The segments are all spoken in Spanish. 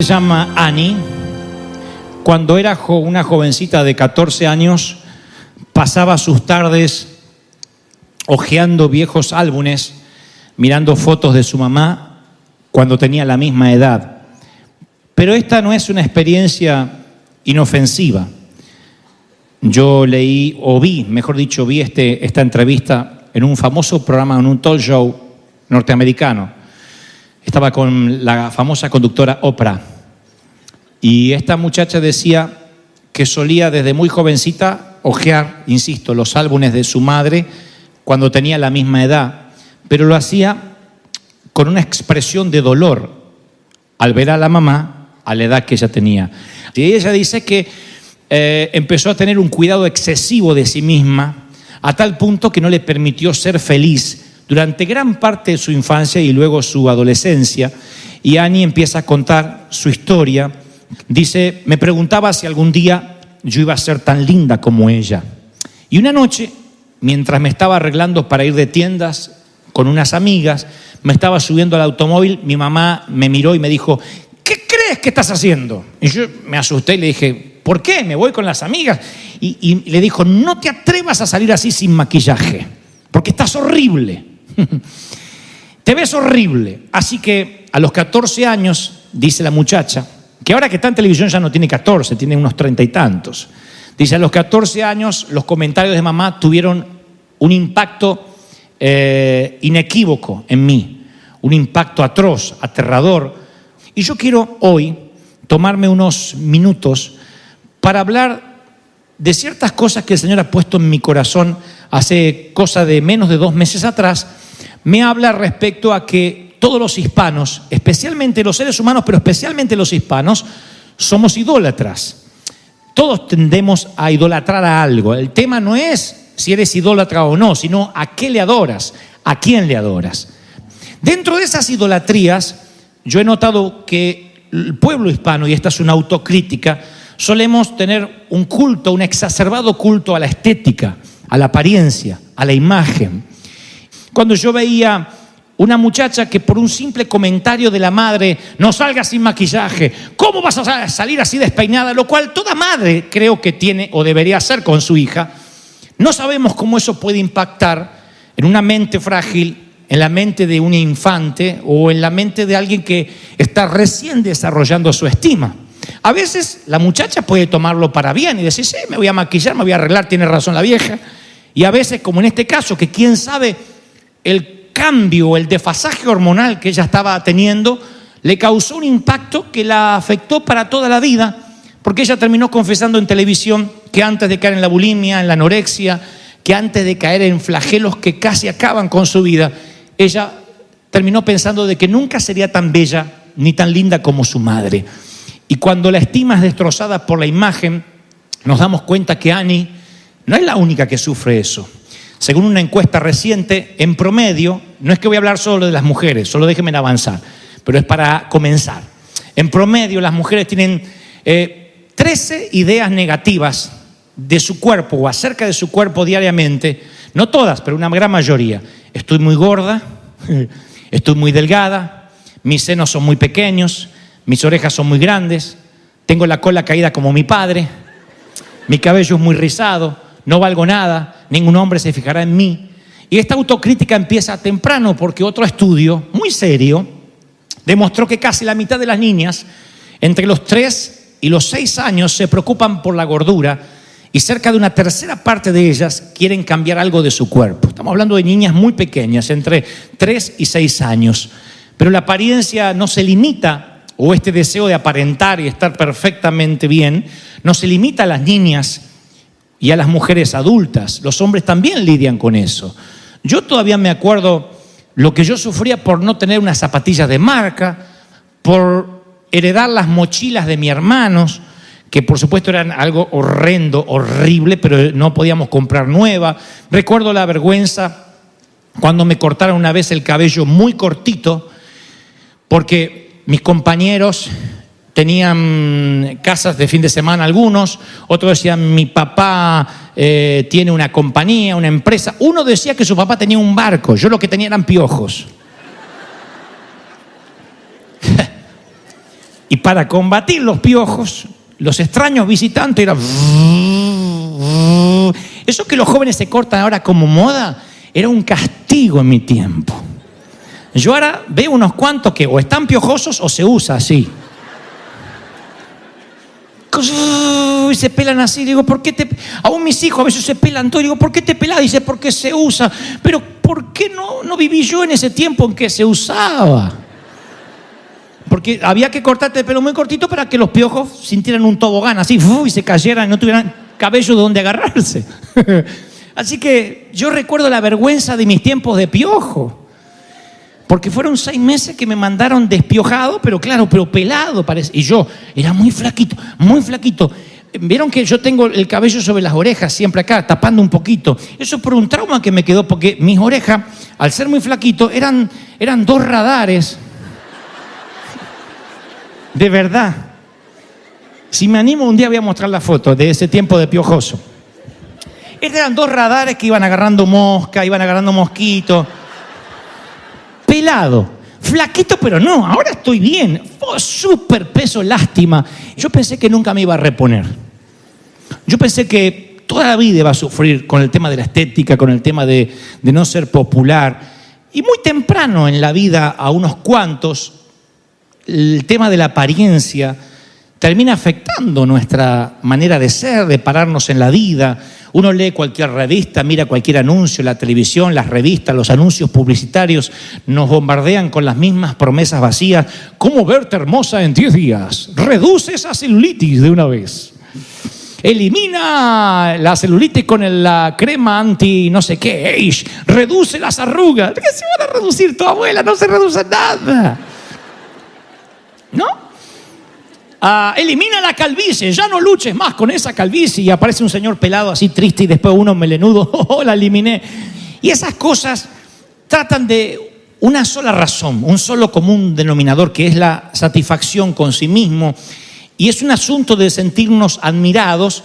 Se llama Annie. Cuando era una jovencita de 14 años, pasaba sus tardes hojeando viejos álbumes, mirando fotos de su mamá cuando tenía la misma edad. Pero esta no es una experiencia inofensiva. Yo leí, o vi, mejor dicho, vi esta entrevista en un famoso programa, en un talk show norteamericano. Estaba con la famosa conductora Oprah. Y esta muchacha decía que solía desde muy jovencita hojear, insisto, los álbumes de su madre cuando tenía la misma edad, pero lo hacía con una expresión de dolor al ver a la mamá a la edad que ella tenía. Y ella dice que empezó a tener un cuidado excesivo de sí misma a tal punto que no le permitió ser feliz durante gran parte de su infancia y luego su adolescencia. Y Annie empieza a contar su historia. Dice, me preguntaba si algún día yo iba a ser tan linda como ella. Y una noche, mientras me estaba arreglando para ir de tiendas con unas amigas, me estaba subiendo al automóvil, mi mamá me miró y me dijo, ¿qué crees que estás haciendo? Y yo me asusté y le dije, ¿por qué? Me voy con las amigas. Y le dijo, no te atrevas a salir así sin maquillaje, porque estás horrible. Te ves horrible. Así que a los 14 años, dice la muchacha, que ahora que está en televisión ya no tiene 14, tiene unos 30 y tantos. Dice, a los 14 años los comentarios de mamá tuvieron un impacto inequívoco en mí, un impacto atroz, aterrador. Y yo quiero hoy tomarme unos minutos para hablar de ciertas cosas que el Señor ha puesto en mi corazón hace cosa de menos de 2 meses atrás. Me habla respecto a que todos los hispanos, especialmente los seres humanos, pero especialmente los hispanos, somos idólatras. Todos tendemos a idolatrar a algo. El tema no es si eres idólatra o no, sino a qué le adoras, a quién le adoras. Dentro de esas idolatrías, yo he notado que el pueblo hispano, y esta es una autocrítica, solemos tener un culto, un exacerbado culto a la estética, a la apariencia, a la imagen. Cuando yo veía una muchacha que por un simple comentario de la madre, no salgas sin maquillaje, ¿cómo vas a salir así despeinada? Lo cual toda madre creo que tiene o debería hacer con su hija. No sabemos cómo eso puede impactar en una mente frágil, en la mente de un infante o en la mente de alguien que está recién desarrollando su estima. A veces la muchacha puede tomarlo para bien y decir, sí, me voy a maquillar, me voy a arreglar, tiene razón la vieja. Y a veces, como en este caso, que quién sabe, el cambio, el desfasaje hormonal que ella estaba teniendo, le causó un impacto que la afectó para toda la vida, porque ella terminó confesando en televisión que antes de caer en la bulimia, en la anorexia, que antes de caer en flagelos que casi acaban con su vida, ella terminó pensando de que nunca sería tan bella ni tan linda como su madre. Y cuando la estima es destrozada por la imagen, nos damos cuenta que Annie no es la única que sufre eso. Según una encuesta reciente, en promedio, no es que voy a hablar solo de las mujeres, solo déjenme avanzar, pero es para comenzar. En promedio, las mujeres tienen 13 ideas negativas de su cuerpo o acerca de su cuerpo diariamente, no todas, pero una gran mayoría. Estoy muy gorda, estoy muy delgada, mis senos son muy pequeños, mis orejas son muy grandes, tengo la cola caída como mi padre, mi cabello es muy rizado, no valgo nada, ningún hombre se fijará en mí. Y esta autocrítica empieza temprano porque otro estudio muy serio demostró que casi la mitad de las niñas entre los 3 y los 6 años se preocupan por la gordura y cerca de una tercera parte de ellas quieren cambiar algo de su cuerpo. Estamos hablando de niñas muy pequeñas, entre 3 y 6 años. Pero la apariencia no se limita, o este deseo de aparentar y estar perfectamente bien, no se limita a las niñas y a las mujeres adultas. Los hombres también lidian con eso. Yo todavía me acuerdo lo que yo sufría por no tener unas zapatillas de marca, por heredar las mochilas de mis hermanos, que por supuesto eran algo horrendo, horrible, pero no podíamos comprar nueva. Recuerdo la vergüenza cuando me cortaron una vez el cabello muy cortito, porque mis compañeros tenían casas de fin de semana algunos, otros decían mi papá tiene una compañía, una empresa. Uno decía que su papá tenía un barco, yo lo que tenía eran piojos. Y para combatir los piojos, los extraños visitantes era... Eso que los jóvenes se cortan ahora como moda, era un castigo en mi tiempo. Yo ahora veo unos cuantos que o están piojosos o se usa así. Y se pelan así. Digo, ¿por qué te...? Aún mis hijos a veces se pelan todo. Digo, ¿por qué te pelas? Dice, porque se usa. Pero ¿por qué no viví yo en ese tiempo en que se usaba? Porque había que cortarte el pelo muy cortito para que los piojos sintieran un tobogán así y se cayeran y no tuvieran cabello de donde agarrarse. Así que yo recuerdo la vergüenza de mis tiempos de piojo. Porque fueron 6 meses que me mandaron despiojado, pero claro, pero pelado parece. Y yo era muy flaquito, muy flaquito. Vieron que yo tengo el cabello sobre las orejas, siempre acá, tapando un poquito. Eso por un trauma que me quedó, porque mis orejas, al ser muy flaquito, eran 2 radares. De verdad. Si me animo, un día voy a mostrar la foto de ese tiempo de piojoso. Eran 2 radares que iban agarrando mosca, iban agarrando mosquitos. Pelado, flaquito, pero no, ahora estoy bien. Súper peso, lástima. Yo pensé que nunca me iba a reponer. Yo pensé que toda la vida iba a sufrir con el tema de la estética, con el tema de no ser popular. Y muy temprano en la vida, a unos cuantos, el tema de la apariencia termina afectando nuestra manera de ser, de pararnos en la vida. Uno lee cualquier revista, mira cualquier anuncio, la televisión, las revistas, los anuncios publicitarios nos bombardean con las mismas promesas vacías. ¿Cómo verte hermosa en 10 días? Reduce esa celulitis de una vez. Elimina la celulitis con la crema anti no sé qué, age. Reduce las arrugas. ¿Qué se van a reducir? Tu abuela no se reduce nada. ¿No? Elimina la calvicie, ya no luches más con esa calvicie. Y aparece un señor pelado así triste y después uno melenudo, la eliminé. Y esas cosas tratan de una sola razón, un solo común denominador, que es la satisfacción con sí mismo. Y es un asunto de sentirnos admirados,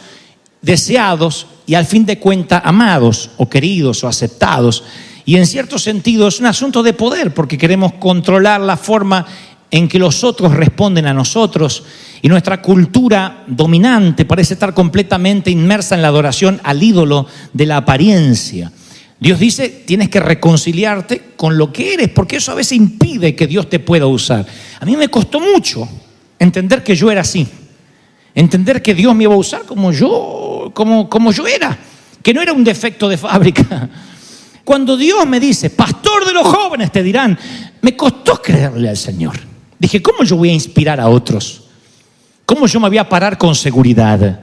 deseados y al fin de cuentas amados o queridos o aceptados. Y en cierto sentido es un asunto de poder, porque queremos controlar la forma en que los otros responden a nosotros, y nuestra cultura dominante parece estar completamente inmersa en la adoración al ídolo de la apariencia. Dios dice, tienes que reconciliarte con lo que eres, porque eso a veces impide que Dios te pueda usar. A mí me costó mucho entender que yo era así, entender que Dios me iba a usar como yo era, que no era un defecto de fábrica. Cuando Dios me dice, pastor de los jóvenes, te dirán, me costó creerle al Señor. Dije, ¿cómo yo voy a inspirar a otros? ¿Cómo yo me voy a parar con seguridad?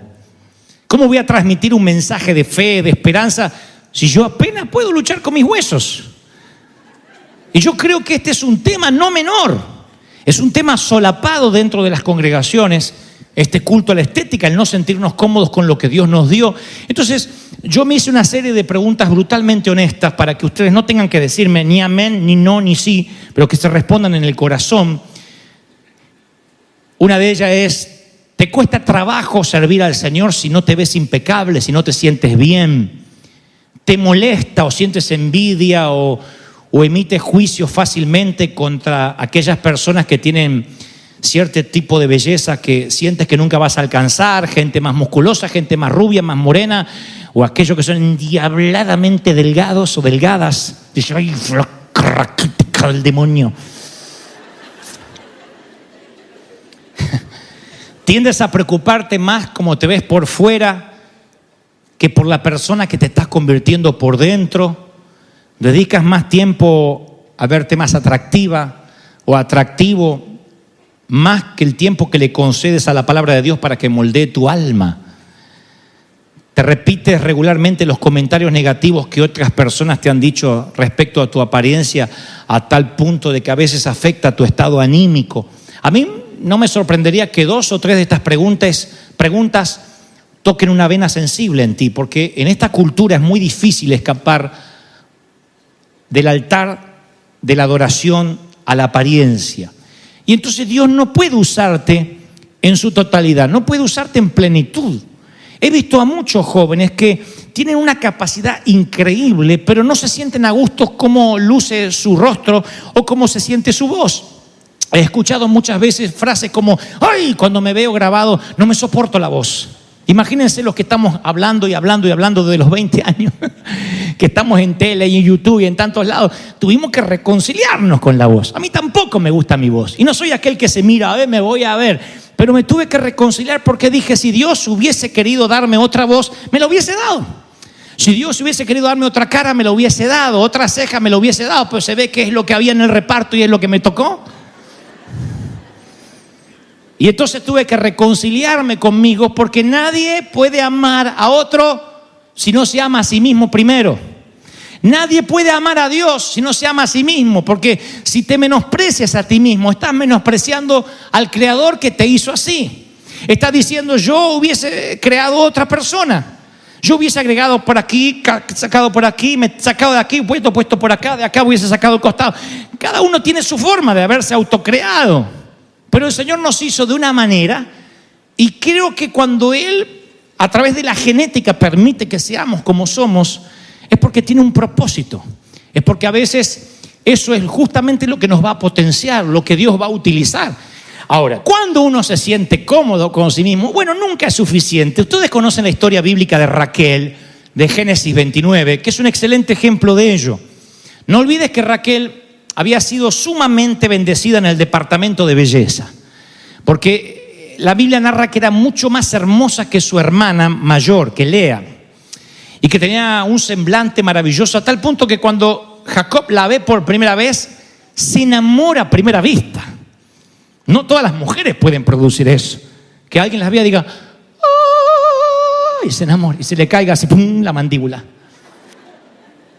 ¿Cómo voy a transmitir un mensaje de fe, de esperanza, si yo apenas puedo luchar con mis huesos? Y yo creo que este es un tema no menor. Es un tema solapado dentro de las congregaciones, este culto a la estética, el no sentirnos cómodos con lo que Dios nos dio. Entonces, yo me hice una serie de preguntas brutalmente honestas para que ustedes no tengan que decirme ni amén, ni no, ni sí, pero que se respondan en el corazón. Una de ellas es, ¿te cuesta trabajo servir al Señor si no te ves impecable, si no te sientes bien? ¿Te molesta o sientes envidia o emites juicios fácilmente contra aquellas personas que tienen cierto tipo de belleza que sientes que nunca vas a alcanzar? Gente más musculosa, gente más rubia, más morena, o aquellos que son endiabladamente delgados o delgadas. Dice, ay, raquítica del demonio. Tiendes a preocuparte más como te ves por fuera que por la persona que te estás convirtiendo por dentro. Dedicas más tiempo a verte más atractiva o atractivo, más que el tiempo que le concedes a la palabra de Dios para que moldee tu alma. Te repites regularmente los comentarios negativos que otras personas te han dicho respecto a tu apariencia, a tal punto de que a veces afecta tu estado anímico. A mí no me sorprendería que 2 o 3 de estas preguntas toquen una vena sensible en ti, porque en esta cultura es muy difícil escapar del altar de la adoración a la apariencia. Y entonces Dios no puede usarte en su totalidad, no puede usarte en plenitud. He visto a muchos jóvenes que tienen una capacidad increíble, pero no se sienten a gusto cómo luce su rostro o cómo se siente su voz. He escuchado muchas veces frases como, ¡ay! Cuando me veo grabado no me soporto la voz. Imagínense los que estamos hablando y hablando y hablando de los 20 años, que estamos en tele y en YouTube y en tantos lados. Tuvimos que reconciliarnos con la voz. A mí tampoco me gusta mi voz. Y no soy aquel que se mira, a ver, me voy a ver. Pero me tuve que reconciliar porque dije, si Dios hubiese querido darme otra voz, me la hubiese dado. Si Dios hubiese querido darme otra cara, me la hubiese dado. Otra ceja, me la hubiese dado. Pero se ve que es lo que había en el reparto y es lo que me tocó. Y entonces tuve que reconciliarme conmigo porque nadie puede amar a otro si no se ama a sí mismo primero. Nadie puede amar a Dios si no se ama a sí mismo, porque si te menosprecias a ti mismo, estás menospreciando al Creador que te hizo así. Estás diciendo, yo hubiese creado otra persona. Yo hubiese agregado por aquí, sacado por aquí, sacado de aquí, puesto por acá, de acá hubiese sacado el costado. Cada uno tiene su forma de haberse autocreado. Pero el Señor nos hizo de una manera, y creo que cuando Él, a través de la genética, permite que seamos como somos, es porque tiene un propósito. Es porque a veces eso es justamente lo que nos va a potenciar, lo que Dios va a utilizar. Ahora, cuando uno se siente cómodo con sí mismo, bueno, nunca es suficiente. Ustedes conocen la historia bíblica de Raquel, de Génesis 29, que es un excelente ejemplo de ello. No olvides que Raquel había sido sumamente bendecida en el departamento de belleza, porque la Biblia narra que era mucho más hermosa que su hermana mayor, que Lea, y que tenía un semblante maravilloso a tal punto que cuando Jacob la ve por primera vez, se enamora a primera vista. No todas las mujeres pueden producir eso, que alguien las vea y diga, ¡oh! Y se enamora, y se le caiga así, ¡pum!, la mandíbula,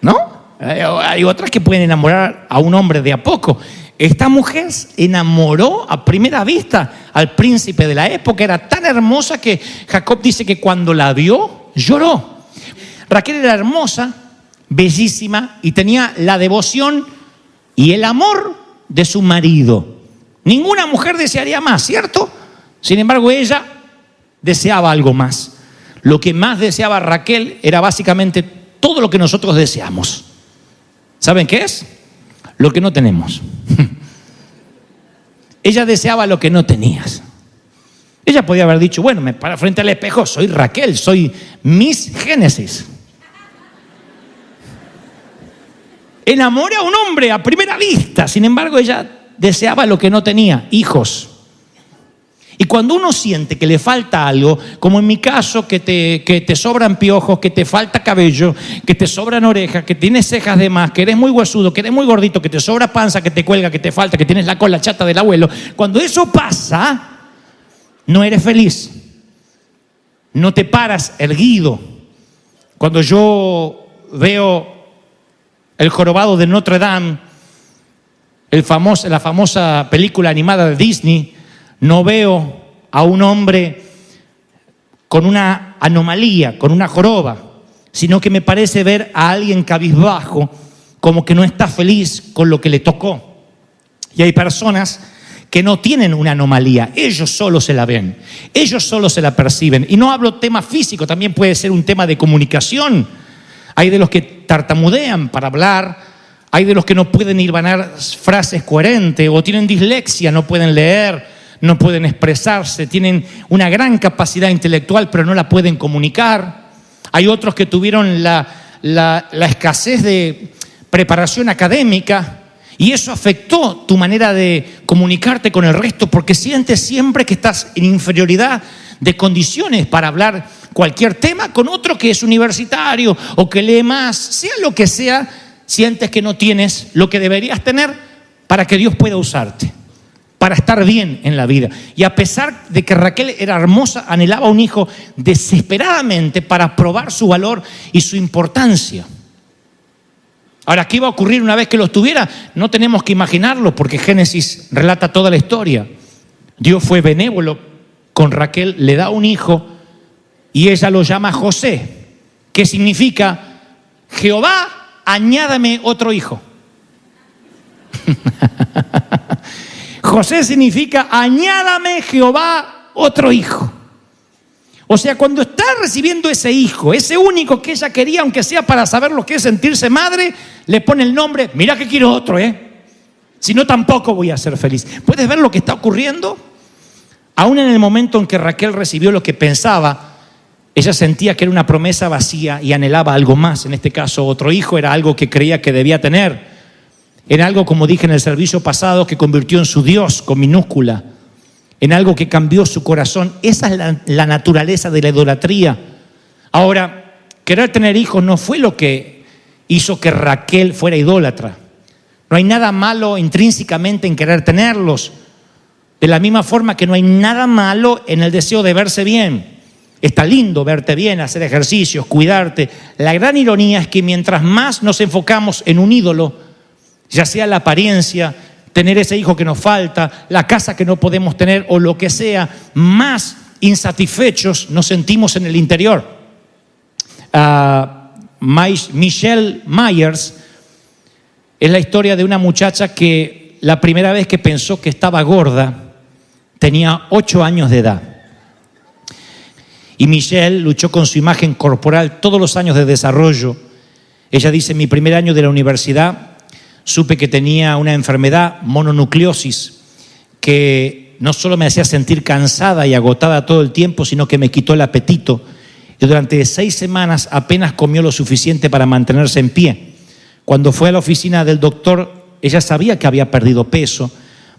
¿no? Hay otras que pueden enamorar a un hombre de a poco. Esta mujer enamoró a primera vista al príncipe de la época. Era tan hermosa que Jacob dice que cuando la vio, lloró. Raquel era hermosa, bellísima, y tenía la devoción y el amor de su marido. Ninguna mujer desearía más, ¿cierto? Sin embargo, ella deseaba algo más. Lo que más deseaba Raquel era básicamente todo lo que nosotros deseamos. ¿Saben qué es? Lo que no tenemos. Ella deseaba lo que no tenías. Ella podía haber dicho, bueno, me paro frente al espejo, soy Raquel, soy Miss Génesis. Enamoré a un hombre a primera vista. Sin embargo, ella deseaba lo que no tenía, hijos. Y cuando uno siente que le falta algo, como en mi caso, que te sobran piojos, que te falta cabello, que te sobran orejas, que tienes cejas de más, que eres muy huesudo, que eres muy gordito, que te sobra panza, que te cuelga, que te falta, que tienes la cola chata del abuelo, cuando eso pasa, no eres feliz. No te paras erguido. Cuando yo veo El jorobado de Notre Dame, la famosa película animada de Disney, no veo a un hombre con una anomalía, con una joroba, sino que me parece ver a alguien cabizbajo, como que no está feliz con lo que le tocó. Y hay personas que no tienen una anomalía, ellos solo se la ven, ellos solo se la perciben. Y no hablo tema físico, también puede ser un tema de comunicación. Hay de los que tartamudean para hablar, hay de los que no pueden hilvanar frases coherentes o tienen dislexia, no pueden leer, no pueden expresarse, tienen una gran capacidad intelectual pero no la pueden comunicar. Hay otros que tuvieron la escasez de preparación académica y eso afectó tu manera de comunicarte con el resto porque sientes siempre que estás en inferioridad de condiciones para hablar cualquier tema con otro que es universitario o que lee más, sea lo que sea, sientes que no tienes lo que deberías tener para que Dios pueda usarte, para estar bien en la vida. Y a pesar de que Raquel era hermosa, anhelaba un hijo desesperadamente para probar su valor y su importancia. Ahora, ¿qué iba a ocurrir una vez que los tuviera? No tenemos que imaginarlo porque Génesis relata toda la historia. Dios fue benévolo con Raquel, le da un hijo y ella lo llama José, que significa Jehová, añádame otro hijo. José significa añádame Jehová otro hijo. O sea, cuando está recibiendo ese hijo, ese único que ella quería, aunque sea para saber lo que es sentirse madre, le pone el nombre, mira que quiero otro, Si no, tampoco voy a ser feliz. ¿Puedes ver lo que está ocurriendo? Aún en el momento en que Raquel recibió lo que pensaba, ella sentía que era una promesa vacía y anhelaba algo más. En este caso, otro hijo era algo que creía que debía tener. Era algo, como dije en el servicio pasado, que convirtió en su Dios con minúscula. En algo que cambió su corazón. Esa es la naturaleza de la idolatría. Ahora, querer tener hijos no fue lo que hizo que Raquel fuera idólatra. No hay nada malo intrínsecamente en querer tenerlos. De la misma forma que no hay nada malo en el deseo de verse bien. Está lindo verte bien, hacer ejercicios, cuidarte. La gran ironía es que mientras más nos enfocamos en un ídolo, ya sea la apariencia, tener ese hijo que nos falta, la casa que no podemos tener o lo que sea, más insatisfechos nos sentimos en el interior. Michelle Myers es la historia de una muchacha que la primera vez que pensó que estaba gorda tenía 8 años de edad. Y Michelle luchó con su imagen corporal todos los años de desarrollo. Ella dice, en mi primer año de la universidad supe que tenía una enfermedad, mononucleosis, que no solo me hacía sentir cansada y agotada todo el tiempo, sino que me quitó el apetito. Y durante 6 semanas apenas comió lo suficiente para mantenerse en pie. Cuando fue a la oficina del doctor, ella sabía que había perdido peso,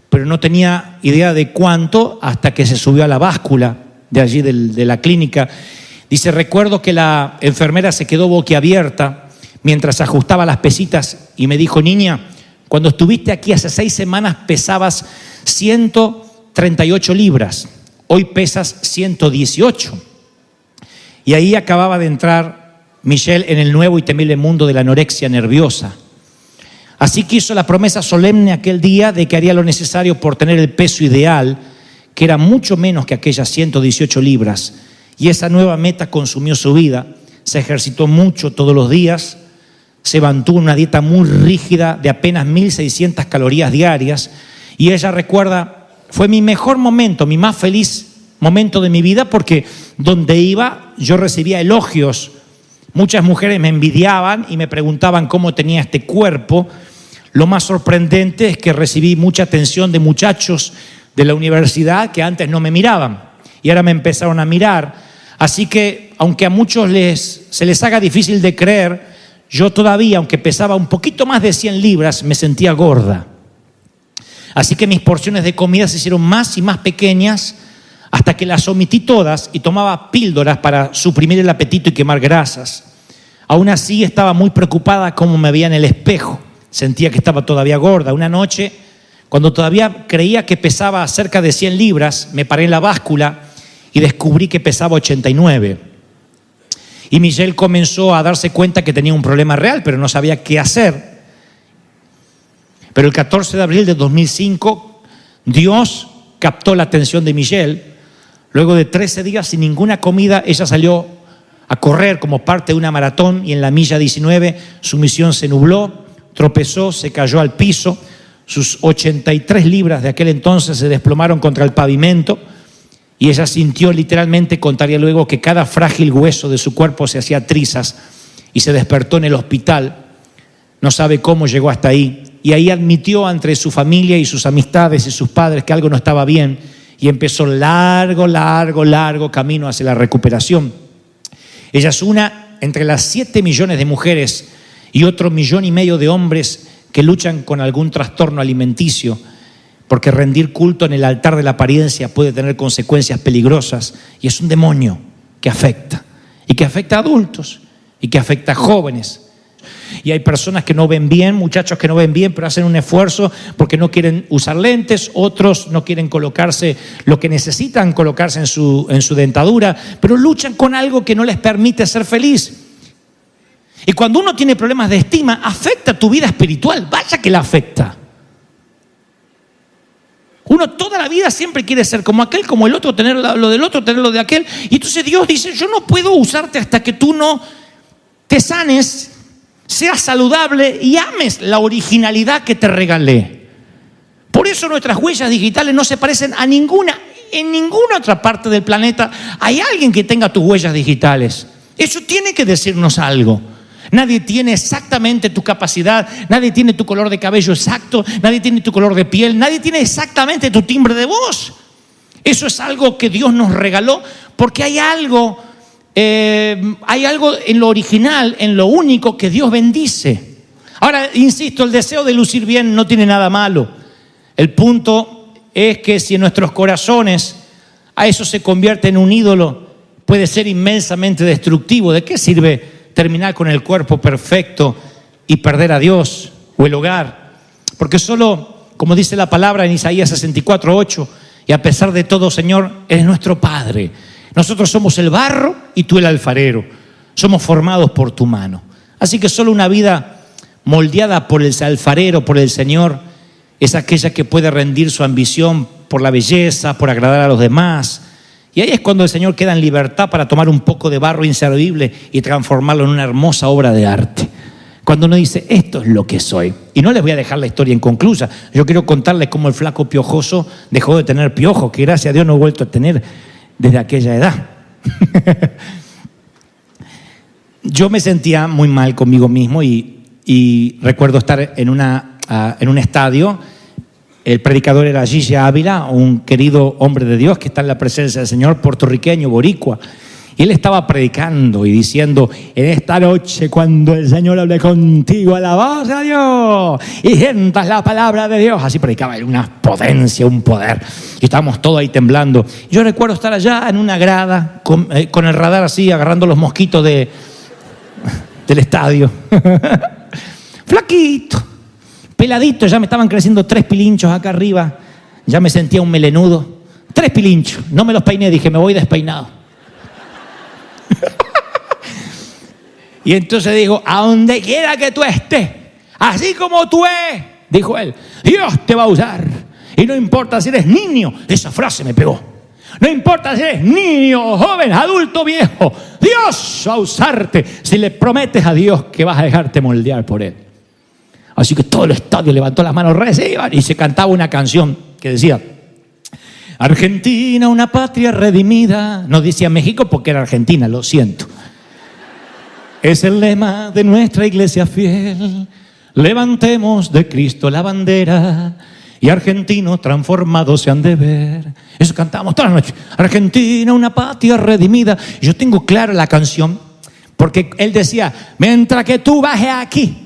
pero no tenía idea de cuánto hasta que se subió a la báscula de allí de la clínica. Dice, recuerdo que la enfermera se quedó boquiabierta mientras ajustaba las pesitas y me dijo, niña, cuando estuviste aquí hace 6 semanas pesabas 138 libras, hoy pesas 118. Y ahí acababa de entrar Michelle en el nuevo y temible mundo de la anorexia nerviosa. Así que hizo la promesa solemne aquel día de que haría lo necesario por tener el peso ideal, que era mucho menos que aquellas 118 libras. Y esa nueva meta consumió su vida. Se ejercitó mucho todos los días, se mantuvo en una dieta muy rígida de apenas 1.600 calorías diarias. Y ella recuerda, fue mi mejor momento, mi más feliz momento de mi vida, porque donde iba yo recibía elogios. Muchas mujeres me envidiaban y me preguntaban cómo tenía este cuerpo. Lo más sorprendente es que recibí mucha atención de muchachos de la universidad que antes no me miraban y ahora me empezaron a mirar. Así que, aunque a muchos se les haga difícil de creer, yo todavía, aunque pesaba un poquito más de 100 libras, me sentía gorda. Así que mis porciones de comida se hicieron más y más pequeñas hasta que las omití todas y tomaba píldoras para suprimir el apetito y quemar grasas. Aún así estaba muy preocupada cómo me veía en el espejo. Sentía que estaba todavía gorda. Una noche, cuando todavía creía que pesaba cerca de 100 libras, me paré en la báscula y descubrí que pesaba 89. Y Michelle comenzó a darse cuenta que tenía un problema real, pero no sabía qué hacer. Pero el 14 de abril de 2005, Dios captó la atención de Michelle. Luego de 13 días sin ninguna comida, ella salió a correr como parte de una maratón y en la milla 19 su misión se nubló, tropezó, se cayó al piso. Sus 83 libras de aquel entonces se desplomaron contra el pavimento y ella sintió literalmente, contaría luego, que cada frágil hueso de su cuerpo se hacía trizas y se despertó en el hospital. No sabe cómo llegó hasta ahí y ahí admitió ante su familia y sus amistades y sus padres que algo no estaba bien y empezó largo camino hacia la recuperación. Ella es una entre las 7 millones de mujeres y otro 1,5 millones de hombres que luchan con algún trastorno alimenticio, porque rendir culto en el altar de la apariencia puede tener consecuencias peligrosas y es un demonio que afecta, y que afecta a adultos, y que afecta a jóvenes. Y hay personas que no ven bien, muchachos que no ven bien, pero hacen un esfuerzo porque no quieren usar lentes, otros no quieren colocarse lo que necesitan colocarse en su dentadura, pero luchan con algo que no les permite ser feliz. Y cuando uno tiene problemas de estima, afecta tu vida espiritual, vaya que la afecta. Uno toda la vida siempre quiere ser como aquel, como el otro, tener lo del otro, tener lo de aquel. Y entonces Dios dice, yo no puedo usarte hasta que tú no te sanes, seas saludable y ames la originalidad que te regalé. Por eso nuestras huellas digitales no se parecen a ninguna, en ninguna otra parte del planeta. Hay alguien que tenga tus huellas digitales. Eso tiene que decirnos algo. Nadie tiene exactamente tu capacidad, nadie tiene tu color de cabello exacto, nadie tiene tu color de piel, nadie tiene exactamente tu timbre de voz. Eso es algo que Dios nos regaló porque hay algo en lo original, en lo único que Dios bendice. Ahora, insisto, el deseo de lucir bien no tiene nada malo. El punto es que si en nuestros corazones a eso se convierte en un ídolo, puede ser inmensamente destructivo. ¿De qué sirve terminar con el cuerpo perfecto y perder a Dios o el hogar? Porque solo, como dice la palabra en Isaías 64:8, y a pesar de todo, Señor, eres nuestro Padre. Nosotros somos el barro y tú el alfarero. Somos formados por tu mano. Así que solo una vida moldeada por el alfarero, por el Señor, es aquella que puede rendir su ambición por la belleza, por agradar a los demás. Y ahí es cuando el Señor queda en libertad para tomar un poco de barro inservible y transformarlo en una hermosa obra de arte. Cuando uno dice, esto es lo que soy. Y no les voy a dejar la historia inconclusa. Yo quiero contarles cómo el flaco piojoso dejó de tener piojos, que gracias a Dios no he vuelto a tener desde aquella edad. Yo me sentía muy mal conmigo mismo y recuerdo estar en un estadio. El predicador era Gigi Ávila, un querido hombre de Dios que está en la presencia del Señor, puertorriqueño, boricua. Y él estaba predicando y diciendo, en esta noche cuando el Señor hable contigo, alabad a Dios y sientas la palabra de Dios. Así predicaba él, una potencia, un poder. Y estábamos todos ahí temblando. Yo recuerdo estar allá en una grada, con el radar así, agarrando los mosquitos del estadio. Flaquito, peladito, ya me estaban creciendo 3 pilinchos acá arriba. Ya me sentía un melenudo. 3 pilinchos, no me los peiné, dije, me voy despeinado. Y entonces dijo, a donde quiera que tú estés, así como tú eres, dijo él, Dios te va a usar. Y no importa si eres niño, esa frase me pegó. No importa si eres niño, joven, adulto, viejo, Dios va a usarte si le prometes a Dios que vas a dejarte moldear por Él. Así que todo el estadio levantó las manos, reciban, y se cantaba una canción que decía, Argentina, una patria redimida. No decía México porque era Argentina, lo siento. Es el lema de nuestra iglesia fiel. Levantemos de Cristo la bandera y argentinos transformados se han de ver. Eso cantábamos toda la noche. Argentina, una patria redimida. Yo tengo clara la canción porque él decía, mientras que tú bajes aquí,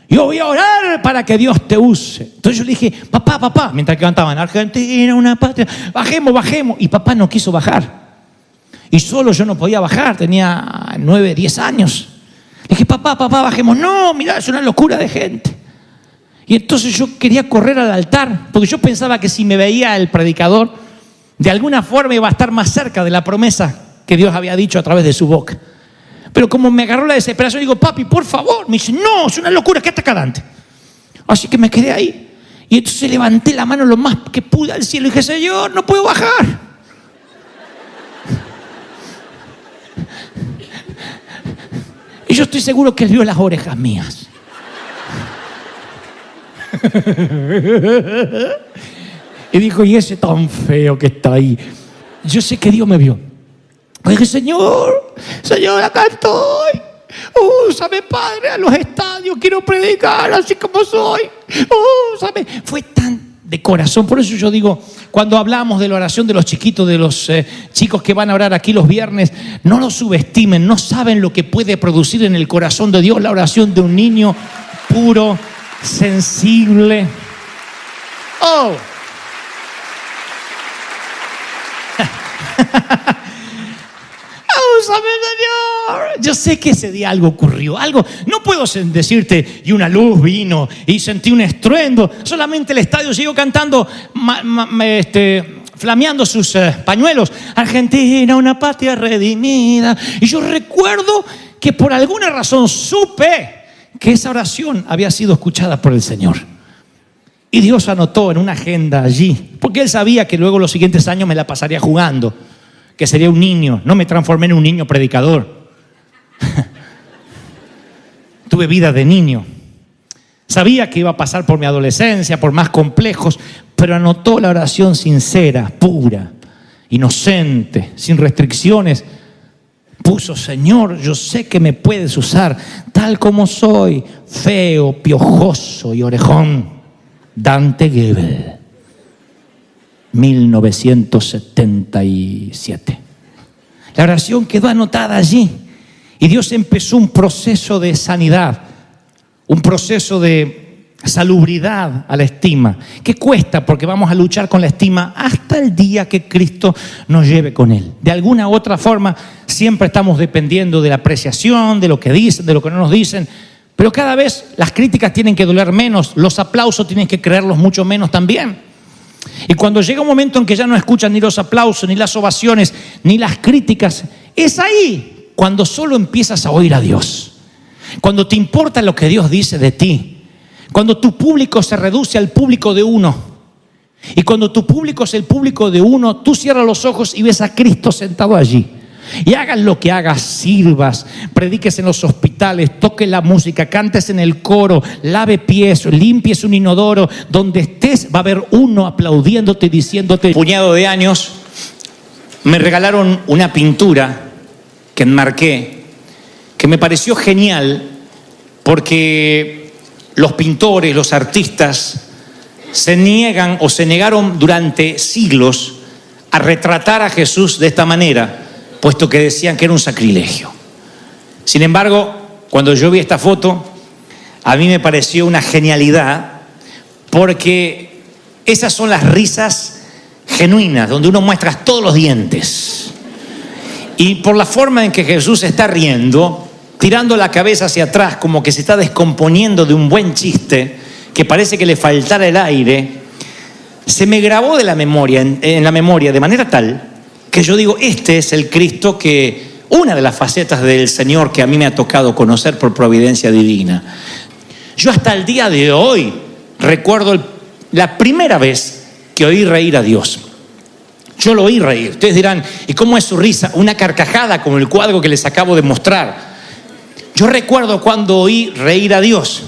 yo voy a orar para que Dios te use. Entonces yo le dije, papá, mientras que cantaban, Argentina, una patria, bajemos. Y papá no quiso bajar. Y solo yo no podía bajar, tenía 9, 10 años. Le dije, papá, bajemos. No, mira, es una locura de gente. Y entonces yo quería correr al altar, porque yo pensaba que si me veía el predicador, de alguna forma iba a estar más cerca de la promesa que Dios había dicho a través de su boca. Pero como me agarró la desesperación, digo, papi, por favor. Me dice, no, es una locura, quédate acá adelante. Así que me quedé ahí. Y entonces levanté la mano lo más que pude al cielo y dije, Señor, no puedo bajar. Y yo estoy seguro que Él vio las orejas mías. Y dijo, y ese tan feo que está ahí. Yo sé que Dios me vio. Y dije, Señor, acá estoy. Úsame, Padre, a los estadios. Quiero predicar así como soy. Úsame. Fue tan de corazón. Por eso yo digo, cuando hablamos de la oración de los chiquitos, de los chicos que van a orar aquí los viernes, no los subestimen. No saben lo que puede producir en el corazón de Dios la oración de un niño puro, sensible. Úsame, Señor. Yo sé que ese día algo ocurrió, algo. No puedo decirte, y una luz vino y sentí un estruendo. Solamente el estadio siguió cantando, flameando sus pañuelos. Argentina, una patria redimida. Y yo recuerdo que por alguna razón supe que esa oración había sido escuchada por el Señor. Y Dios anotó en una agenda allí, porque Él sabía que luego los siguientes años me la pasaría jugando, que sería un niño. No me transformé en un niño predicador. Tuve vida de niño. Sabía que iba a pasar por mi adolescencia, por más complejos, pero anotó la oración sincera, pura, inocente, sin restricciones, puso: Señor, yo sé que me puedes usar tal como soy, feo, piojoso y orejón. Dante Gebel, 1977. La oración quedó anotada allí y Dios empezó un proceso de sanidad, un proceso de salubridad a la estima, que cuesta porque vamos a luchar con la estima hasta el día que Cristo nos lleve con Él. De alguna u otra forma siempre estamos dependiendo de la apreciación, de lo que dicen, de lo que no nos dicen, pero cada vez las críticas tienen que doler menos, los aplausos tienen que creerlos mucho menos también. Y cuando llega un momento en que ya no escuchan ni los aplausos, ni las ovaciones, ni las críticas, es ahí cuando solo empiezas a oír a Dios, cuando te importa lo que Dios dice de ti, cuando tu público se reduce al público de uno. Y cuando tu público es el público de uno, tú cierras los ojos y ves a Cristo sentado allí. Y hagas lo que hagas, sirvas, prediques en los hospitales, toques la música, cantes en el coro, lave pies, limpies un inodoro, donde estés va a haber uno aplaudiéndote y diciéndote. Puñado de años me regalaron una pintura que enmarqué, que me pareció genial porque los pintores, los artistas se niegan o se negaron durante siglos a retratar a Jesús de esta manera, puesto que decían que era un sacrilegio. Sin embargo, cuando yo vi esta foto, a mí me pareció una genialidad, porque esas son las risas genuinas, donde uno muestra todos los dientes. Y por la forma en que Jesús está riendo, tirando la cabeza hacia atrás, como que se está descomponiendo de un buen chiste, que parece que le faltara el aire, se me grabó de la memoria, en la memoria, de manera tal que yo digo, este es el Cristo que, una de las facetas del Señor que a mí me ha tocado conocer por providencia divina. Yo hasta el día de hoy recuerdo la primera vez que oí reír a Dios. Yo lo oí reír. Ustedes dirán, ¿y cómo es su risa? Una carcajada como el cuadro que les acabo de mostrar. Yo recuerdo cuando oí reír a Dios.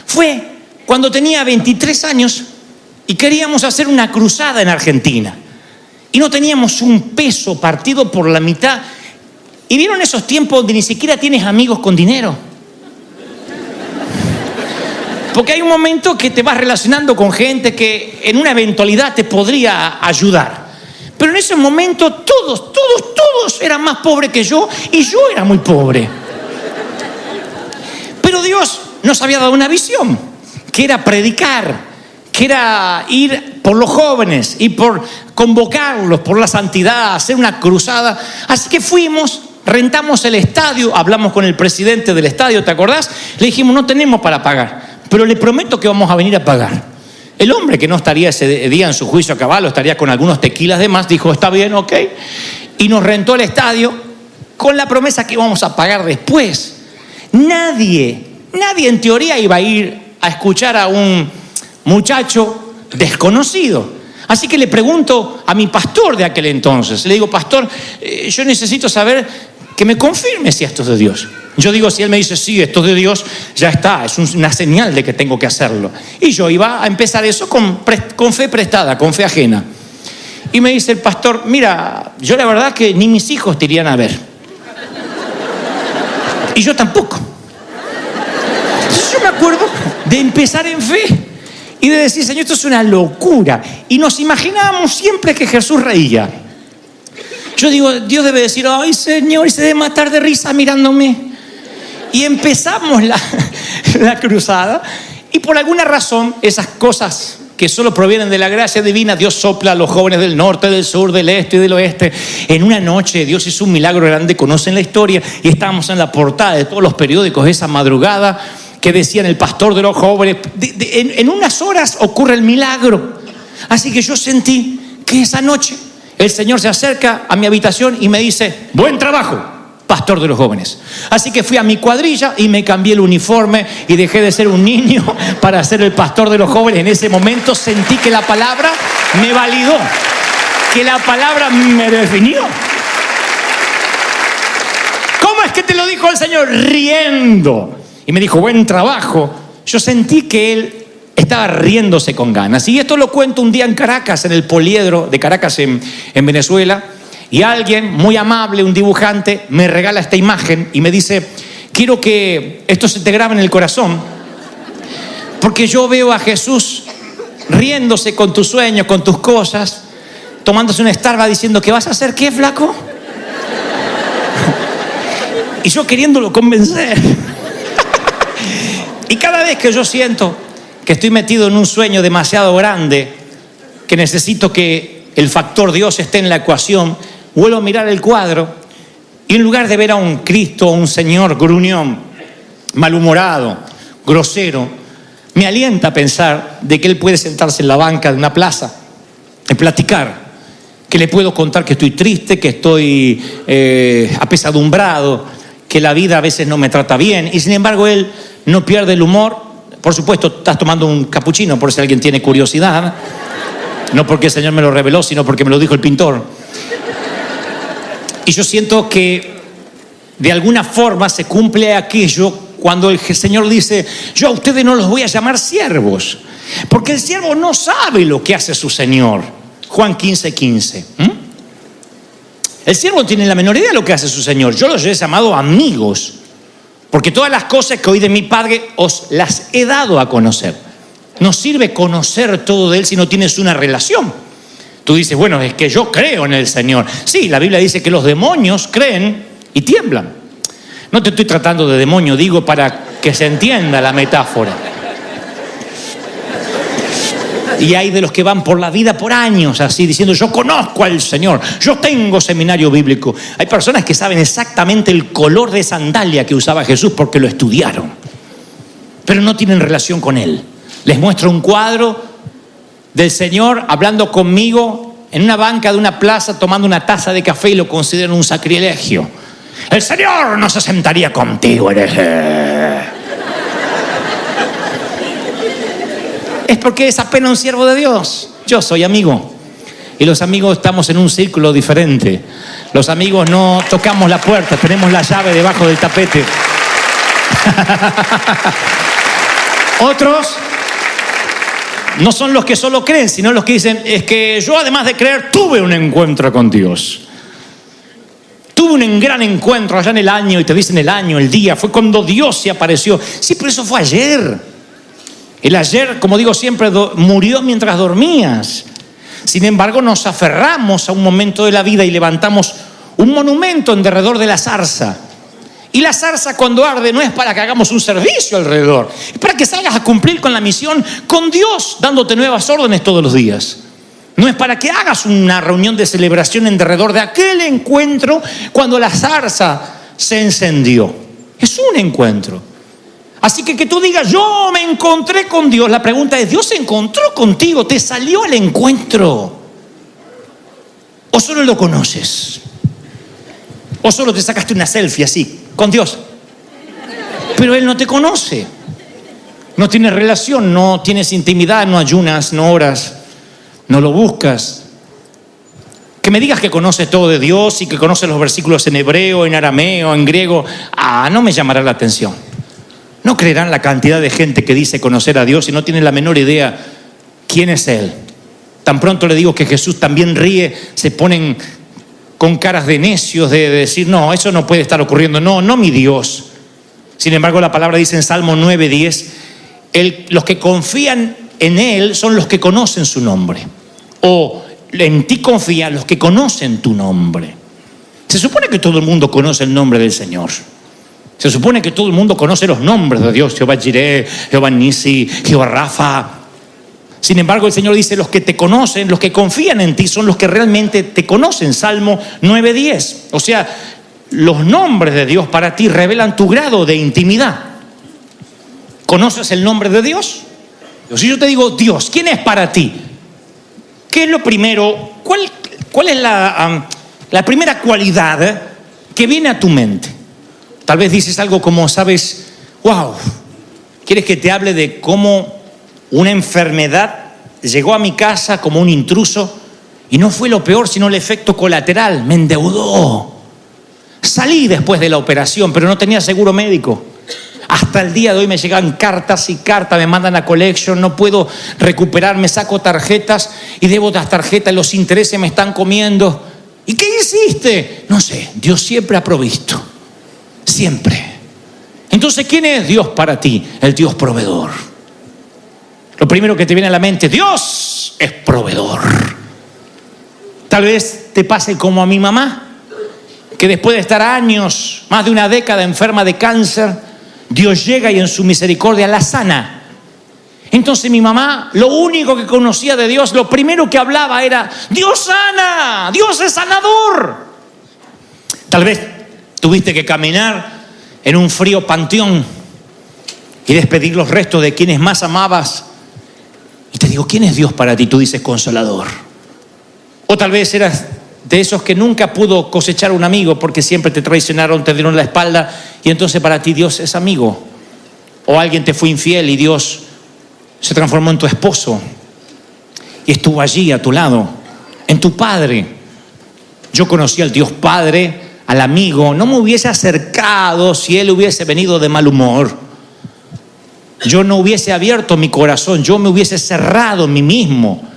Fue cuando tenía 23 años y queríamos hacer una cruzada en Argentina. Y no teníamos un peso partido por la mitad. Y vieron esos tiempos donde ni siquiera tienes amigos con dinero. Porque hay un momento que te vas relacionando con gente que en una eventualidad te podría ayudar. Pero en ese momento todos eran más pobres que yo y yo era muy pobre. Pero Dios nos había dado una visión, que era predicar, que era ir por los jóvenes y por convocarlos por la santidad, hacer una cruzada. Así que fuimos, rentamos el estadio, hablamos con el presidente del estadio, ¿te acordás? Le dijimos, no tenemos para pagar, pero le prometo que vamos a venir a pagar. El hombre, que no estaría ese día en su juicio a caballo, estaría con algunos tequilas de más, dijo, está bien, ok. Y nos rentó el estadio con la promesa que íbamos a pagar después. Nadie en teoría iba a ir a escuchar a un muchacho desconocido. Así que le pregunto a mi pastor de aquel entonces, le digo, pastor, yo necesito saber que me confirme si esto es de Dios. Yo digo, si él me dice, sí, esto es de Dios, ya está, es una señal de que tengo que hacerlo. Y yo iba a empezar eso con fe prestada, con fe ajena. Y me dice el pastor, mira, yo la verdad que ni mis hijos te irían a ver. Y yo tampoco. Entonces yo me acuerdo de empezar en fe y de decir, Señor, esto es una locura. Y nos imaginábamos siempre que Jesús reía. Yo digo, Dios debe decir, ay, Señor, y se debe matar de risa mirándome. Y empezamos la cruzada. Y por alguna razón, esas cosas que solo provienen de la gracia divina, Dios sopla a los jóvenes del norte, del sur, del este y del oeste. En una noche Dios hizo un milagro grande, conocen la historia, y estábamos en la portada de todos los periódicos esa madrugada que decían el pastor de los jóvenes. En unas horas ocurre el milagro. Así que yo sentí que esa noche el Señor se acerca a mi habitación y me dice, buen trabajo, pastor de los jóvenes. Así que fui a mi cuadrilla y me cambié el uniforme y dejé de ser un niño para ser el pastor de los jóvenes. En ese momento sentí que la palabra me validó, que la palabra me definió. ¿Cómo es que te lo dijo el Señor? Riendo. Y me dijo, buen trabajo. Yo sentí que Él estaba riéndose con ganas. Y esto lo cuento un día en Caracas, en el Poliedro de Caracas en Venezuela. Y alguien muy amable, un dibujante, me regala esta imagen y me dice, quiero que esto se te grabe en el corazón, porque yo veo a Jesús riéndose con tus sueños, con tus cosas, tomándose una Starbucks diciendo, ¿qué vas a hacer? ¿Qué, flaco? Y yo queriéndolo convencer. Y cada vez que yo siento que estoy metido en un sueño demasiado grande, que necesito que el factor Dios esté en la ecuación, vuelvo a mirar el cuadro y en lugar de ver a un Cristo, a un Señor gruñón, malhumorado, grosero, me alienta a pensar de que Él puede sentarse en la banca de una plaza y platicar, que le puedo contar que estoy triste, que estoy apesadumbrado, que la vida a veces no me trata bien, y sin embargo Él no pierde el humor. Por supuesto, estás tomando un capuchino por si alguien tiene curiosidad, no porque el Señor me lo reveló, sino porque me lo dijo el pintor. Y yo siento que de alguna forma se cumple aquello cuando el Señor dice, yo a ustedes no los voy a llamar siervos, porque el siervo no sabe lo que hace su Señor. Juan 15:15. El siervo tiene la menor idea de lo que hace su Señor. Yo los he llamado amigos, porque todas las cosas que oí de mi Padre os las he dado a conocer. No sirve conocer todo de Él si no tienes una relación. Tú dices, bueno, es que yo creo en el Señor. Sí, la Biblia dice que los demonios creen y tiemblan. No te estoy tratando de demonio, digo para que se entienda la metáfora. Y hay de los que van por la vida por años así, diciendo, yo conozco al Señor, yo tengo seminario bíblico. Hay personas que saben exactamente el color de sandalia que usaba Jesús porque lo estudiaron, pero no tienen relación con Él. Les muestro un cuadro del Señor hablando conmigo en una banca de una plaza tomando una taza de café y lo consideran un sacrilegio. El Señor no se sentaría contigo, Es porque es apenas un siervo de Dios. Yo soy amigo. Y los amigos estamos en un círculo diferente. Los amigos no tocamos la puerta, tenemos la llave debajo del tapete. Otros no son los que solo creen, sino los que dicen, es que yo además de creer tuve un encuentro con Dios. Tuve un gran encuentro allá en el año, y te dicen el año, el día, fue cuando Dios se apareció. Sí, pero eso fue ayer. El ayer, como digo siempre, murió mientras dormías. Sin embargo, nos aferramos a un momento de la vida y levantamos un monumento en derredor de la zarza. Y la zarza cuando arde no es para que hagamos un servicio alrededor, es para que salgas a cumplir con la misión con Dios, dándote nuevas órdenes todos los días. No es para que hagas una reunión de celebración en derredor de aquel encuentro cuando la zarza se encendió. Es un encuentro. Así que tú digas, yo me encontré con Dios. La pregunta es, ¿Dios se encontró contigo? ¿Te salió al encuentro? ¿O solo lo conoces? ¿O solo te sacaste una selfie así, con Dios? Pero Él no te conoce. No tienes relación, no tienes intimidad, no ayunas, no oras, no lo buscas. Que me digas que conoces todo de Dios y que conoces los versículos en hebreo, en arameo, en griego, no me llamará la atención. No creerán la cantidad de gente que dice conocer a Dios y no tienen la menor idea quién es Él. Tan pronto le digo que Jesús también ríe, se ponen con caras de necios de decir, no, eso no puede estar ocurriendo. No, mi Dios. Sin embargo, la palabra dice en Salmo 9:10, los que confían en Él son los que conocen su nombre. O en ti confían los que conocen tu nombre. Se supone que todo el mundo conoce el nombre del Señor. Se supone que todo el mundo conoce los nombres de Dios, Jehová Jireh, Jehová Nisi, Jehová Rafa. Sin embargo, el Señor dice, los que te conocen, los que confían en ti, son los que realmente te conocen. Salmo 9:10. O sea, los nombres de Dios para ti revelan tu grado de intimidad. ¿Conoces el nombre de Dios? Si yo te digo, Dios, ¿quién es para ti? ¿Qué es lo primero? ¿Cuál es la primera cualidad que viene a tu mente? Tal vez dices algo como, sabes, wow, ¿quieres que te hable de cómo una enfermedad llegó a mi casa como un intruso y no fue lo peor, sino el efecto colateral? Me endeudó. Salí después de la operación, pero no tenía seguro médico. Hasta el día de hoy me llegan cartas y cartas, me mandan a collection, no puedo recuperarme, saco tarjetas y debo las tarjetas, los intereses me están comiendo. ¿Y qué hiciste? No sé, Dios siempre ha provisto. Siempre. Entonces, ¿quién es Dios para ti? El Dios proveedor. Lo primero que te viene a la mente, Dios es proveedor. Tal vez te pase como a mi mamá, que después de estar años, más de una década enferma de cáncer, Dios llega y en su misericordia la sana. Entonces mi mamá, lo único que conocía de Dios, lo primero que hablaba era, Dios sana, Dios es sanador. Tal vez tuviste que caminar en un frío panteón y despedir los restos de quienes más amabas. Y te digo, ¿quién es Dios para ti? Tú dices, consolador. O tal vez eras de esos que nunca pudo cosechar un amigo porque siempre te traicionaron, te dieron la espalda, y entonces para ti Dios es amigo. O alguien te fue infiel y Dios se transformó en tu esposo y estuvo allí a tu lado, en tu padre. Yo conocí al Dios Padre, al amigo. No me hubiese acercado si Él hubiese venido de mal humor. Yo no hubiese abierto mi corazón, yo me hubiese cerrado en mí mismo.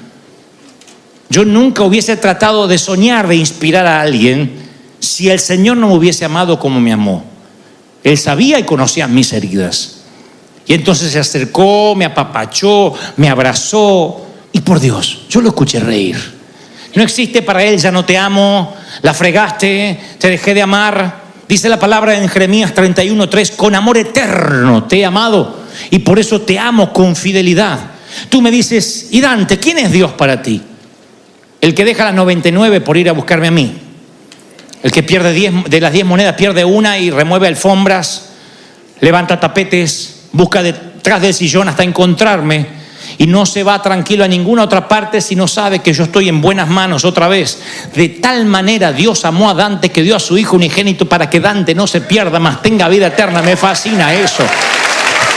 Yo nunca hubiese tratado de soñar, de inspirar a alguien, si el Señor no me hubiese amado como me amó. Él sabía y conocía mis heridas. Y entonces se acercó, me apapachó, me abrazó. Y por Dios, yo lo escuché reír. No existe para Él, ya no te amo, la fregaste, te dejé de amar. Dice la palabra en Jeremías 31:3, con amor eterno te he amado y por eso te amo con fidelidad. Tú me dices, y Dante, ¿quién es Dios para ti? El que deja las 99 por ir a buscarme a mí. El que pierde 10, de las 10 monedas pierde una y remueve alfombras, levanta tapetes, busca detrás del sillón hasta encontrarme y no se va tranquilo a ninguna otra parte si no sabe que yo estoy en buenas manos otra vez. De tal manera Dios amó a Dante que dio a su Hijo unigénito para que Dante no se pierda, mas tenga vida eterna. Me fascina eso.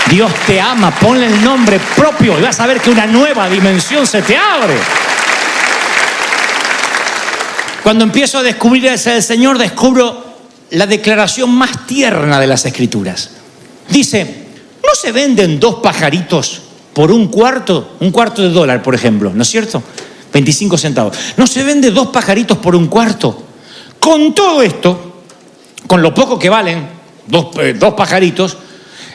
Dios te ama, ponle el nombre propio y vas a ver que una nueva dimensión se te abre. Cuando empiezo a descubrir ese del Señor, descubro la declaración más tierna de las Escrituras. Dice, ¿no se venden 2 pajaritos por un cuarto de dólar, por ejemplo? ¿No es cierto? 25 centavos. ¿No se vende 2 pajaritos por un cuarto? Con todo esto, con lo poco que valen, dos pajaritos,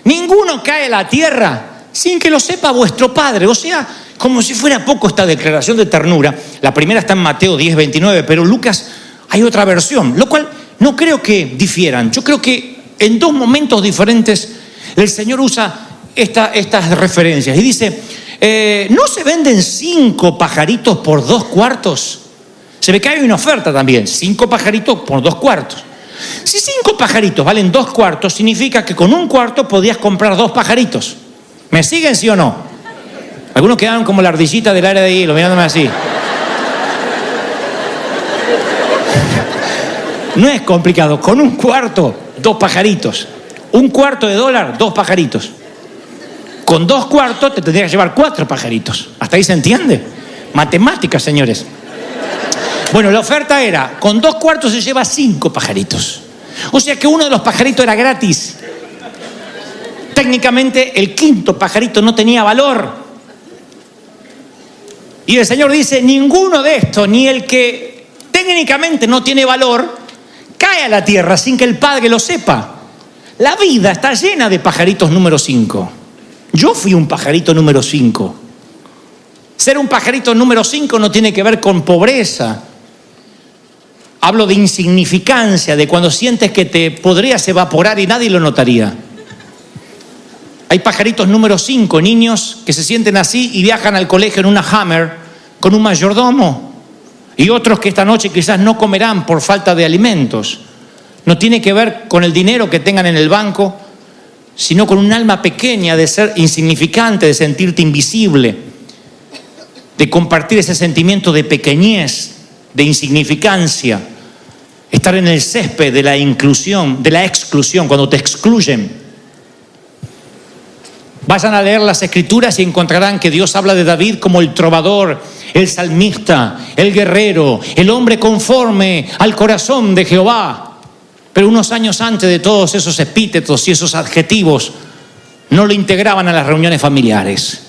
ninguno cae a la tierra sin que lo sepa vuestro Padre. O sea, como si fuera poco esta declaración de ternura. La primera está en Mateo 10:29, pero Lucas hay otra versión, lo cual no creo que difieran. Yo creo que en 2 momentos diferentes el Señor usa estas referencias y dice, ¿no se venden 5 pajaritos por 2 cuartos? Se ve que hay una oferta también, 5 pajaritos por 2 cuartos. Si 5 pajaritos valen 2 cuartos, significa que con un cuarto podías comprar 2 pajaritos. ¿Me siguen, sí o no? Algunos quedaron como la ardillita del área de hilo, mirándome así. No es complicado, con un cuarto, 2 pajaritos. Un cuarto de dólar, 2 pajaritos. Con 2 cuartos te tendrías que llevar 4 pajaritos. ¿Hasta ahí se entiende? Matemáticas, señores. Bueno, la oferta era, con 2 cuartos se lleva 5 pajaritos. O sea que uno de los pajaritos era gratis. Técnicamente el 5.º pajarito no tenía valor. Y el Señor dice, ninguno de estos, ni el que técnicamente no tiene valor, cae a la tierra sin que el Padre lo sepa. La vida está llena de pajaritos número 5. Yo fui un pajarito número 5. Ser un pajarito número 5 no tiene que ver con pobreza. Hablo de insignificancia, de cuando sientes que te podrías evaporar y nadie lo notaría. Hay pajaritos número 5, niños que se sienten así y viajan al colegio en una Hummer con un mayordomo. Y otros que esta noche quizás no comerán por falta de alimentos. No tiene que ver con el dinero que tengan en el banco, sino con un alma pequeña de ser insignificante, de sentirte invisible, de compartir ese sentimiento de pequeñez, de insignificancia, estar en el césped de la inclusión, de la exclusión, cuando te excluyen. Vayan a leer las Escrituras y encontrarán que Dios habla de David como el trovador, el salmista, el guerrero, el hombre conforme al corazón de Jehová. Pero unos años antes de todos esos epítetos y esos adjetivos, no lo integraban a las reuniones familiares.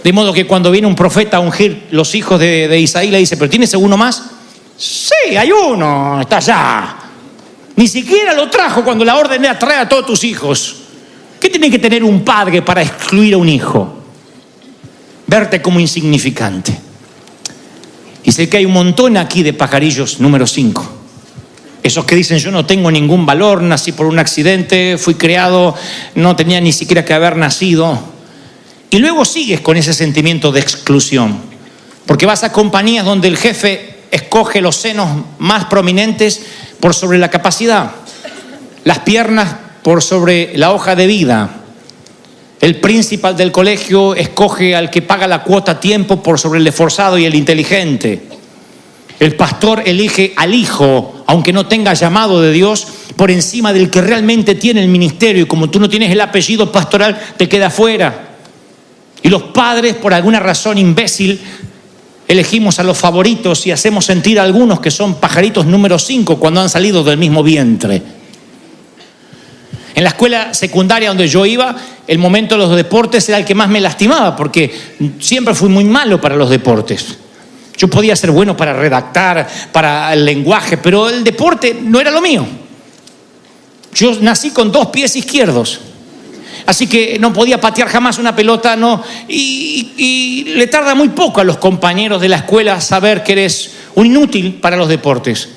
De modo que cuando viene un profeta a ungir los hijos de Isaí, le dice, ¿pero tienes alguno más? Sí, hay uno, está allá. Ni siquiera lo trajo cuando la orden era traer a todos tus hijos. ¿Qué tiene que tener un padre para excluir a un hijo? Verte como insignificante. Y sé que hay un montón aquí de pajarillos número 5. Esos que dicen, yo no tengo ningún valor, nací por un accidente, fui creado, no tenía ni siquiera que haber nacido. Y luego sigues con ese sentimiento de exclusión. Porque vas a compañías donde el jefe escoge los senos más prominentes por sobre la capacidad, las piernas por sobre la hoja de vida. El principal del colegio escoge al que paga la cuota a tiempo por sobre el esforzado y el inteligente. El pastor elige al hijo, aunque no tenga llamado de Dios, por encima del que realmente tiene el ministerio. Y como tú no tienes el apellido pastoral, te queda fuera. Y los padres, por alguna razón imbécil, elegimos a los favoritos y hacemos sentir a algunos que son pajaritos número 5 cuando han salido del mismo vientre. En la escuela secundaria donde yo iba, el momento de los deportes era el que más me lastimaba, porque siempre fui muy malo para los deportes. Yo podía ser bueno para redactar, para el lenguaje, pero el deporte no era lo mío. Yo nací con 2 pies izquierdos, así que no podía patear jamás una pelota, no. Y le tarda muy poco a los compañeros de la escuela saber que eres un inútil para los deportes.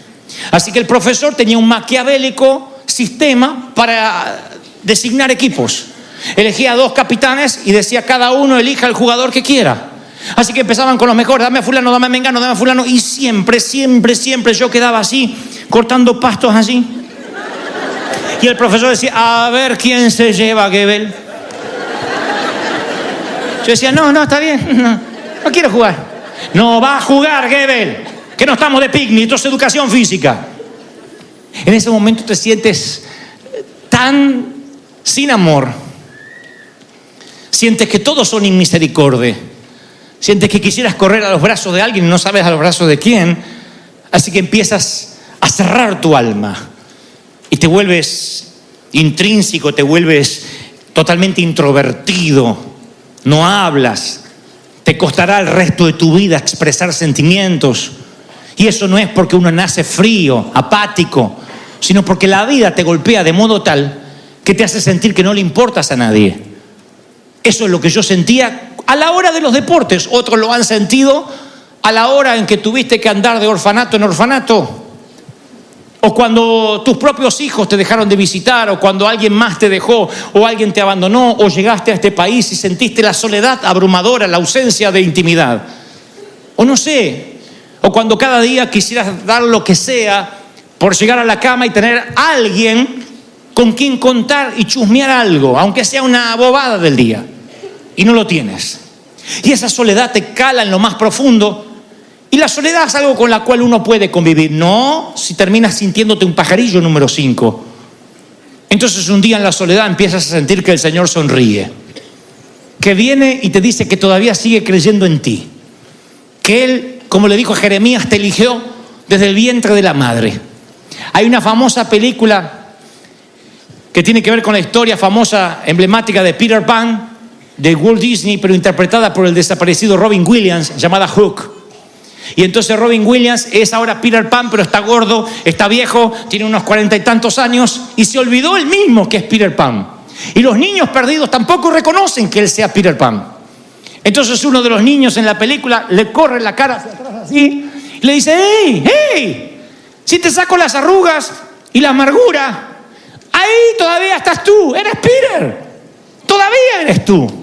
Así que el profesor tenía un maquiavélico sistema para designar equipos. Elegía 2 capitanes y decía, cada uno elija el jugador que quiera. Así que empezaban con los mejores, dame a fulano, dame a mengano, dame a fulano. Y siempre yo quedaba así, cortando pastos así. Y el profesor decía, a ver quién se lleva a Gebel. Yo decía, no, está bien, no quiero jugar. No va a jugar Gebel, que no estamos de picnic, esto es educación física. En ese momento te sientes tan sin amor. Sientes que todos son inmisericordia. Sientes que quisieras correr a los brazos de alguien y no sabes a los brazos de quién. Así que empiezas a cerrar tu alma. Y te vuelves intrínseco, te vuelves totalmente introvertido. No hablas. Te costará el resto de tu vida expresar sentimientos. Y eso no es porque uno nace frío, apático, sino porque la vida te golpea de modo tal que te hace sentir que no le importas a nadie. Eso es lo que yo sentía a la hora de los deportes. Otros lo han sentido a la hora en que tuviste que andar de orfanato en orfanato. O cuando tus propios hijos te dejaron de visitar, o cuando alguien más te dejó, o alguien te abandonó, o llegaste a este país y sentiste la soledad abrumadora, la ausencia de intimidad. O no sé, o cuando cada día quisieras dar lo que sea por llegar a la cama y tener a alguien con quien contar y chusmear algo, aunque sea una bobada del día, y no lo tienes. Y esa soledad te cala en lo más profundo. Y la soledad es algo con la cual uno puede convivir. No si terminas sintiéndote un pajarillo número 5. Entonces un día en la soledad empiezas a sentir que el Señor sonríe, que viene y te dice que todavía sigue creyendo en ti, que Él, como le dijo a Jeremías, te eligió desde el vientre de la madre. Hay una famosa película que tiene que ver con la historia famosa, emblemática de Peter Pan, de Walt Disney, pero interpretada por el desaparecido Robin Williams, llamada Hook. Y entonces Robin Williams es ahora Peter Pan, pero está gordo, está viejo, tiene unos 40 y tantos años, y se olvidó él mismo que es Peter Pan. Y los niños perdidos tampoco reconocen que él sea Peter Pan. Entonces uno de los niños en la película le corre la cara hacia atrás así, y le dice, ¡hey! Si te saco las arrugas y la amargura, ahí todavía estás tú, eres Peter, todavía eres tú.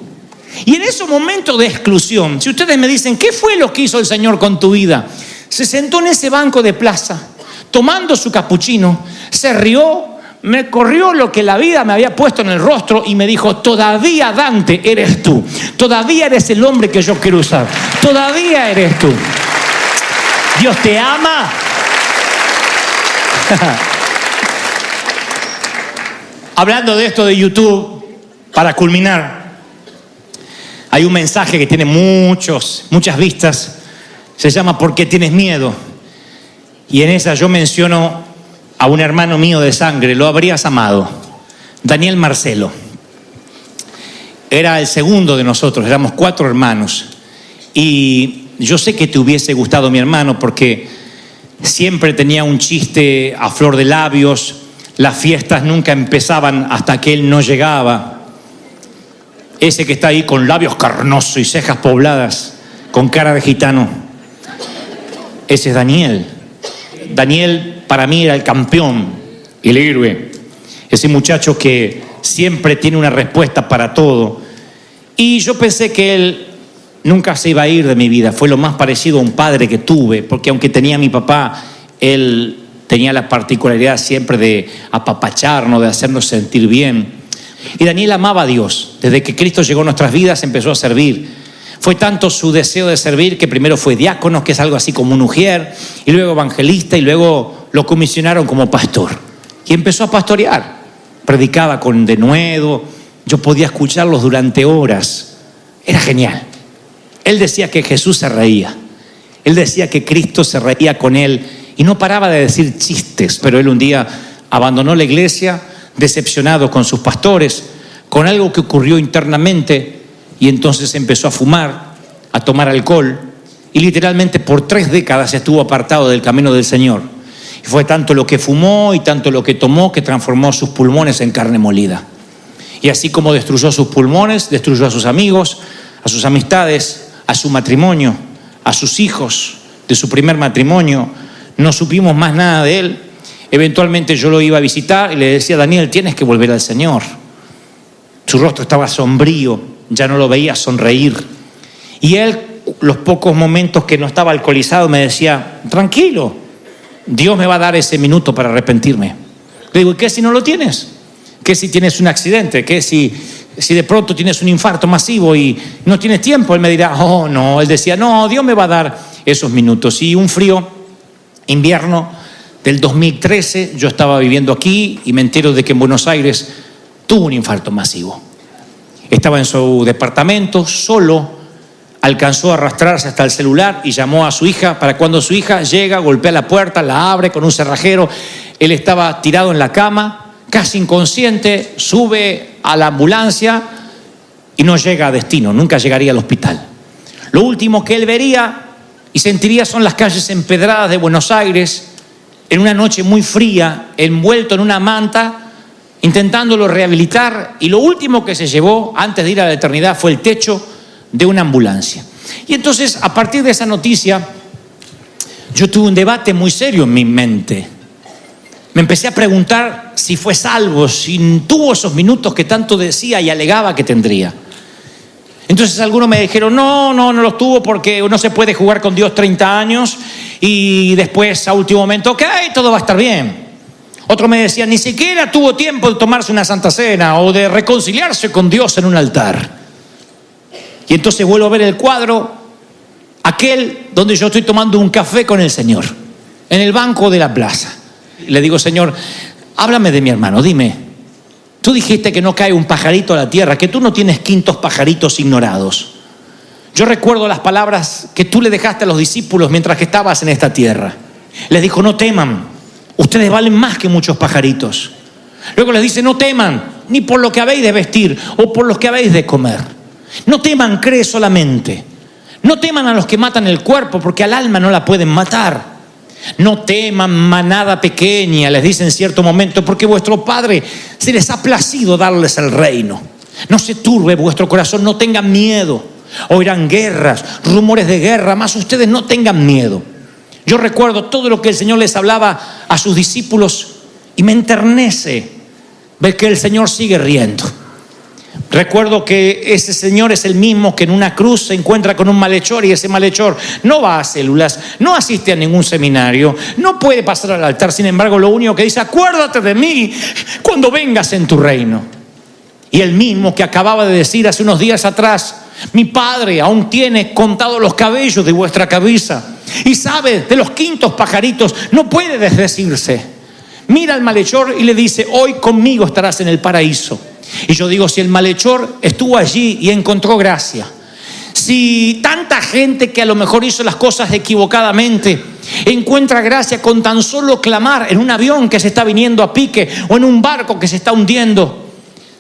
Y en esos momentos de exclusión, si ustedes me dicen, ¿qué fue lo que hizo el Señor con tu vida? Se sentó en ese banco de plaza, tomando su capuchino, se rió, me corrió lo que la vida me había puesto en el rostro y me dijo, todavía Dante eres tú, todavía eres el hombre que yo quiero usar, todavía eres tú. Dios te ama. Hablando de esto de YouTube, para culminar, hay un mensaje que tiene muchas vistas, se llama ¿Por qué tienes miedo? Y en esa yo menciono a un hermano mío de sangre, lo habrías amado, Daniel Marcelo. Era el segundo de nosotros, éramos 4 hermanos. Y yo sé que te hubiese gustado mi hermano porque siempre tenía un chiste a flor de labios, las fiestas nunca empezaban hasta que él no llegaba. Ese que está ahí con labios carnosos y cejas pobladas, con cara de gitano, ese es Daniel. Daniel para mí era el campeón, el héroe, ese muchacho que siempre tiene una respuesta para todo. Y yo pensé que él nunca se iba a ir de mi vida. Fue lo más parecido a un padre que tuve, porque aunque tenía a mi papá, él tenía la particularidad siempre de apapacharnos, de hacernos sentir bien. Y Daniel amaba a Dios. Desde que Cristo llegó a nuestras vidas empezó a servir. Fue tanto su deseo de servir que primero fue diácono, que es algo así como un ujier, y luego evangelista, y luego lo comisionaron como pastor. Y empezó a pastorear. Predicaba con denuedo. Yo podía escucharlos durante horas. Era genial. Él decía que Jesús se reía. Él decía que Cristo se reía con él y no paraba de decir chistes. Pero él un día abandonó la iglesia, decepcionado con sus pastores, con algo que ocurrió internamente, y entonces empezó a fumar, a tomar alcohol, y literalmente por 3 décadas estuvo apartado del camino del Señor. Y fue tanto lo que fumó y tanto lo que tomó que transformó sus pulmones en carne molida. Y así como destruyó sus pulmones, destruyó a sus amigos, a sus amistades, a su matrimonio, a sus hijos de su primer matrimonio. No supimos más nada de él. Eventualmente yo lo iba a visitar y le decía: Daniel, tienes que volver al Señor. Su rostro estaba sombrío, ya no lo veía sonreír. Y él, los pocos momentos que no estaba alcoholizado, me decía: tranquilo, Dios me va a dar ese minuto para arrepentirme. Le digo: ¿y qué si no lo tienes? ¿Qué si tienes un accidente? ¿Qué si de pronto tienes un infarto masivo y no tienes tiempo? Él me dirá: oh no. Él decía: no, Dios me va a dar esos minutos. Y un frío invierno del 2013, yo estaba viviendo aquí y me entero de que en Buenos Aires tuvo un infarto masivo. Estaba en su departamento, solo, alcanzó a arrastrarse hasta el celular y llamó a su hija. Para cuando su hija llega, golpea la puerta, la abre con un cerrajero. Él estaba tirado en la cama, casi inconsciente, sube a la ambulancia y no llega a destino, nunca llegaría al hospital. Lo último que él vería y sentiría son las calles empedradas de Buenos Aires, en una noche muy fría, envuelto en una manta, intentándolo rehabilitar, y lo último que se llevó antes de ir a la eternidad fue el techo de una ambulancia. Y entonces, a partir de esa noticia, yo tuve un debate muy serio en mi mente. Me empecé a preguntar si fue salvo, si tuvo esos minutos que tanto decía y alegaba que tendría. Entonces algunos me dijeron: no los tuvo porque no se puede jugar con Dios 30 años y después a último momento, ok, todo va a estar bien. Otros me decían: ni siquiera tuvo tiempo de tomarse una santa cena o de reconciliarse con Dios en un altar. Y entonces vuelvo a ver el cuadro, aquel donde yo estoy tomando un café con el Señor, en el banco de la plaza. Le digo: Señor, háblame de mi hermano, dime. Tú dijiste que no cae un pajarito a la tierra, que tú no tienes quintos pajaritos ignorados. Yo recuerdo las palabras que tú le dejaste a los discípulos mientras que estabas en esta tierra. Les dijo: no teman, ustedes valen más que muchos pajaritos. Luego les dice: no teman, ni por lo que habéis de vestir o por lo que habéis de comer. No teman, cree solamente. No teman a los que matan el cuerpo, porque al alma no la pueden matar. No teman, manada pequeña, les dice en cierto momento, porque vuestro Padre se les ha placido darles el reino. No se turbe vuestro corazón, no tengan miedo. Oirán guerras, rumores de guerra, mas ustedes no tengan miedo. Yo recuerdo todo lo que el Señor les hablaba a sus discípulos y me enternece ver que el Señor sigue riendo. Recuerdo que ese Señor es el mismo que en una cruz se encuentra con un malhechor, y ese malhechor no va a células, no asiste a ningún seminario, no puede pasar al altar. Sin embargo, lo único que dice: acuérdate de mí cuando vengas en tu reino. Y el mismo que acababa de decir hace unos días atrás: mi Padre aún tiene contados los cabellos de vuestra cabeza y sabe de los quintos pajaritos, no puede desdecirse. Mira al malhechor y le dice: hoy conmigo estarás en el paraíso. Y yo digo: si el malhechor estuvo allí y encontró gracia, si tanta gente que a lo mejor hizo las cosas equivocadamente encuentra gracia con tan solo clamar en un avión que se está viniendo a pique o en un barco que se está hundiendo,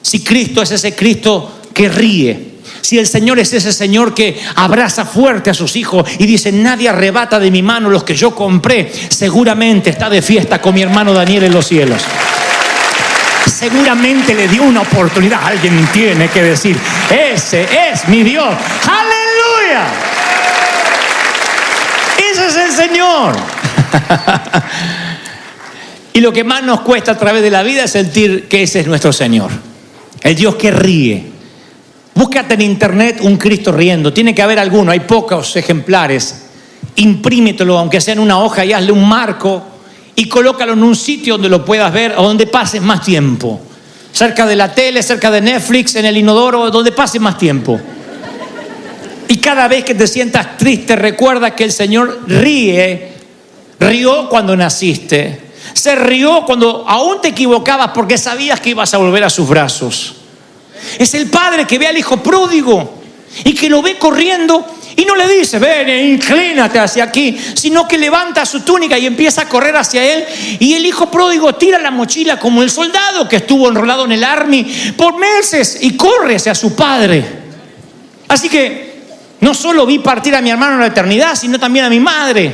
si Cristo es ese Cristo que ríe, Si el Señor es ese Señor que abraza fuerte a sus hijos y dice, nadie arrebata de mi mano los que yo compré, seguramente está de fiesta con mi hermano Daniel en los cielos. Seguramente le dio una oportunidad. Alguien tiene que decir, ese es mi Dios. ¡Aleluya! Ese es el Señor. Y lo que más nos cuesta a través de la vida es sentir que ese es nuestro Señor. El Dios que ríe. Búscate en internet un Cristo riendo. Tiene que haber alguno, hay pocos ejemplares. Imprímetelo, aunque sea en una hoja, y hazle un marco y colócalo en un sitio donde lo puedas ver o donde pases más tiempo. Cerca de la tele, cerca de Netflix, en el inodoro, donde pases más tiempo. Y cada vez que te sientas triste, recuerda que el Señor rió cuando naciste. Se rió cuando aún te equivocabas porque sabías que ibas a volver a sus brazos. Es el padre que ve al hijo pródigo y que lo ve corriendo y no le dice, ven, inclínate hacia aquí, sino que levanta su túnica y empieza a correr hacia él. Y el hijo pródigo tira la mochila como el soldado que estuvo enrolado en el army por meses y corre hacia su padre. Así que no solo vi partir a mi hermano en la eternidad, sino también a mi madre.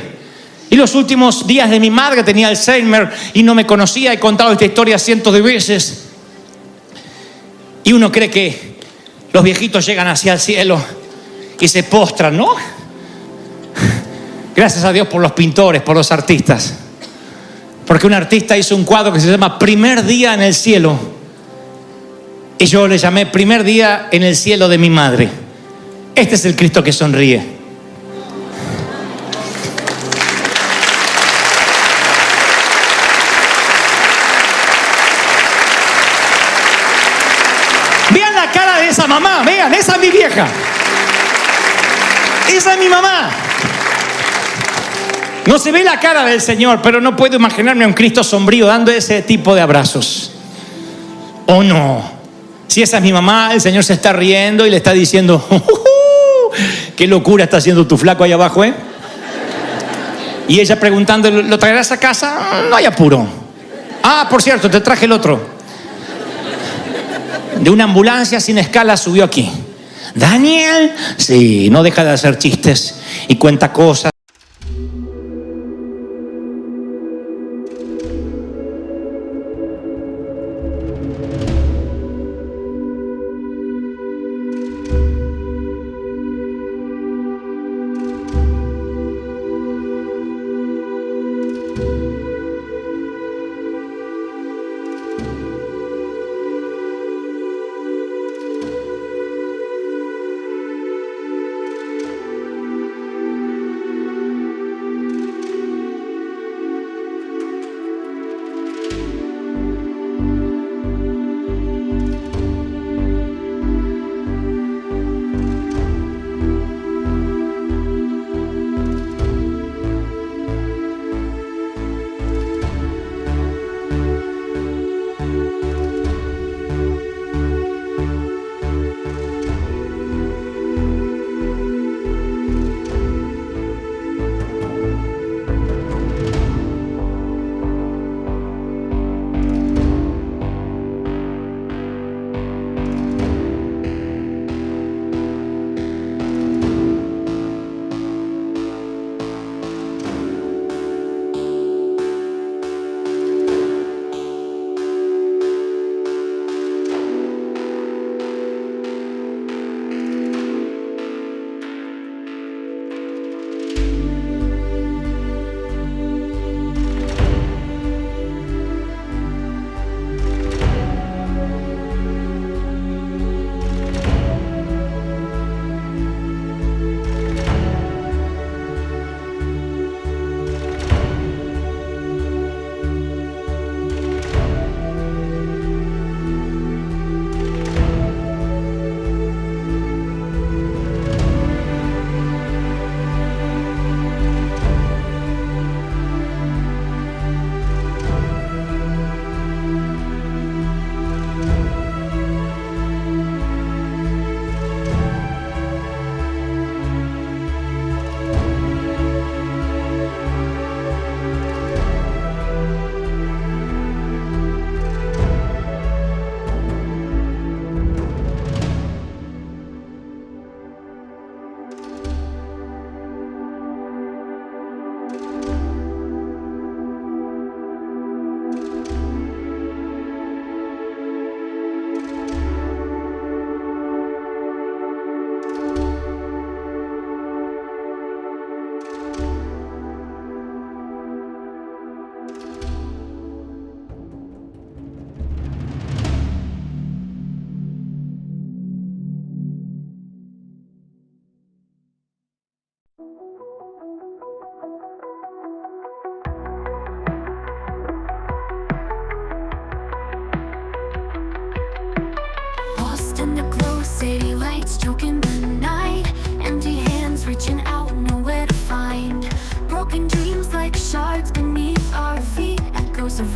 Y los últimos días de mi madre tenía Alzheimer y no me conocía. He contado esta historia cientos de veces. Y uno cree que los viejitos llegan hacia el cielo y se postran, ¿no? Gracias a Dios por los pintores, por los artistas. Porque un artista hizo un cuadro que se llama Primer Día en el Cielo. Y yo le llamé Primer Día en el Cielo de mi madre. Este es el Cristo que sonríe. Vean la cara de esa mamá, vean, esa es mi vieja. Esa es mi mamá. No se ve la cara del Señor, pero no puedo imaginarme a un Cristo sombrío dando ese tipo de abrazos. ¿O no? Si esa es mi mamá, el Señor se está riendo y le está diciendo, qué locura está haciendo tu flaco ahí abajo, ¿eh? Y ella preguntando, ¿lo traerás a casa? No hay apuro. Ah, por cierto, te traje el otro. De una ambulancia sin escala subió aquí. ¿Daniel? Sí, no deja de hacer chistes y cuenta cosas.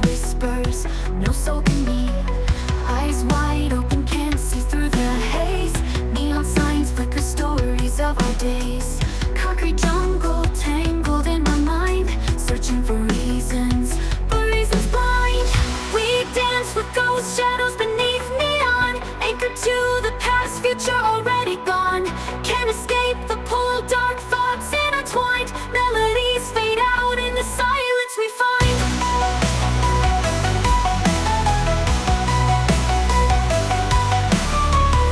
whispers, no soul can be. Eyes wide open, can't see through the haze. Neon signs flicker stories of our days. Concrete jungle tangled in my mind, searching for reasons, but reasons blind. We dance with ghost shadows beneath neon, anchored to the past, future already gone. Can't escape the pull, dark thoughts intertwined. Melodies fade out in the silence we find.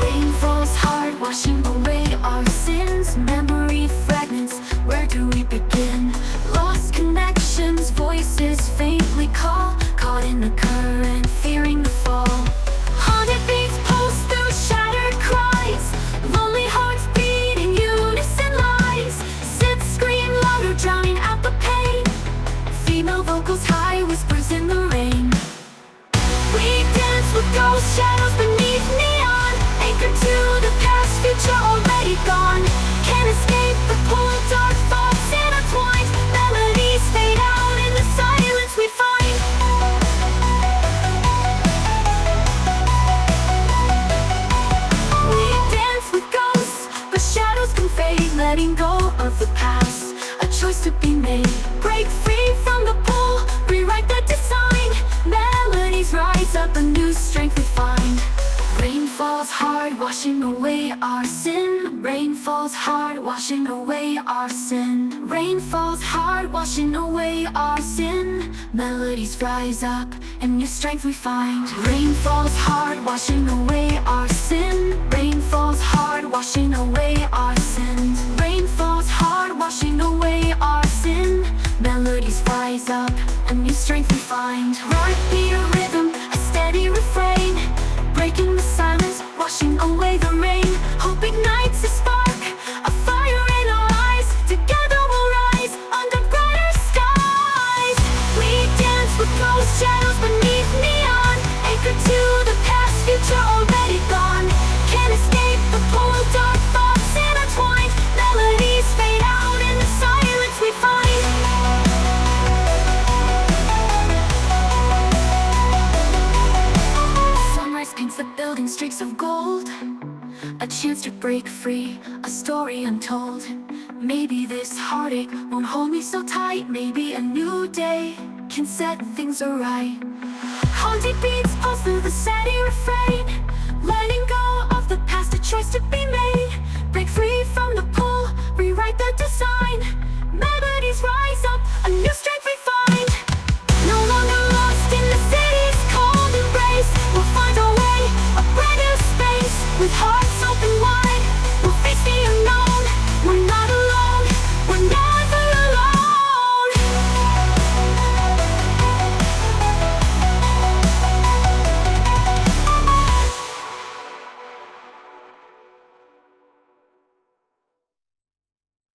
Rain falls hard, washing away our sins. Memory fragments, where do we begin? Lost connections, voices faintly call. Caught in the current, fearing the fall. Haunted beats pulse through shattered cries. Lonely hearts beat in unison lies. Sit, scream louder, drowning out the pain. Female vocals, high whispers in the rain. We dance with ghost shadows beneath neon, anchored to the past, future already gone. Can't escape the pull, dark thoughts intertwined. Melodies fade out in the silence we find. We dance with ghosts, but shadows can fade. Letting go of the past, a choice to be made. Break free from the pull, rewrite the design. Melodies rise up, a new strength we find. Rain falls hard, washing away our sin. Rain falls hard, washing away our sin. Rain falls hard, washing away our sin. Melodies rise up, and new strength we find. Rain falls hard, washing away our sin. Rain falls hard, washing away our sins. Rain falls hard, washing away our sin. Melodies rise up, and new strength we find. Heartbeat, a rhythm, a steady refrain, breaking the silence, washing away the rain. Hope ignites a spark, a fire in our eyes. Together we'll rise under brighter skies. We dance with ghost shadows beneath neon, anchored to the past, future already gone. Can't escape the pull, dark thoughts intertwined. Melodies fade out in the silence we find. Sunrise paints the building streaks of gold, a chance to break free, a story untold. Maybe this heartache won't hold me so tight. Maybe a new day can set things right. Haunted beats pulse through the steady refrain, letting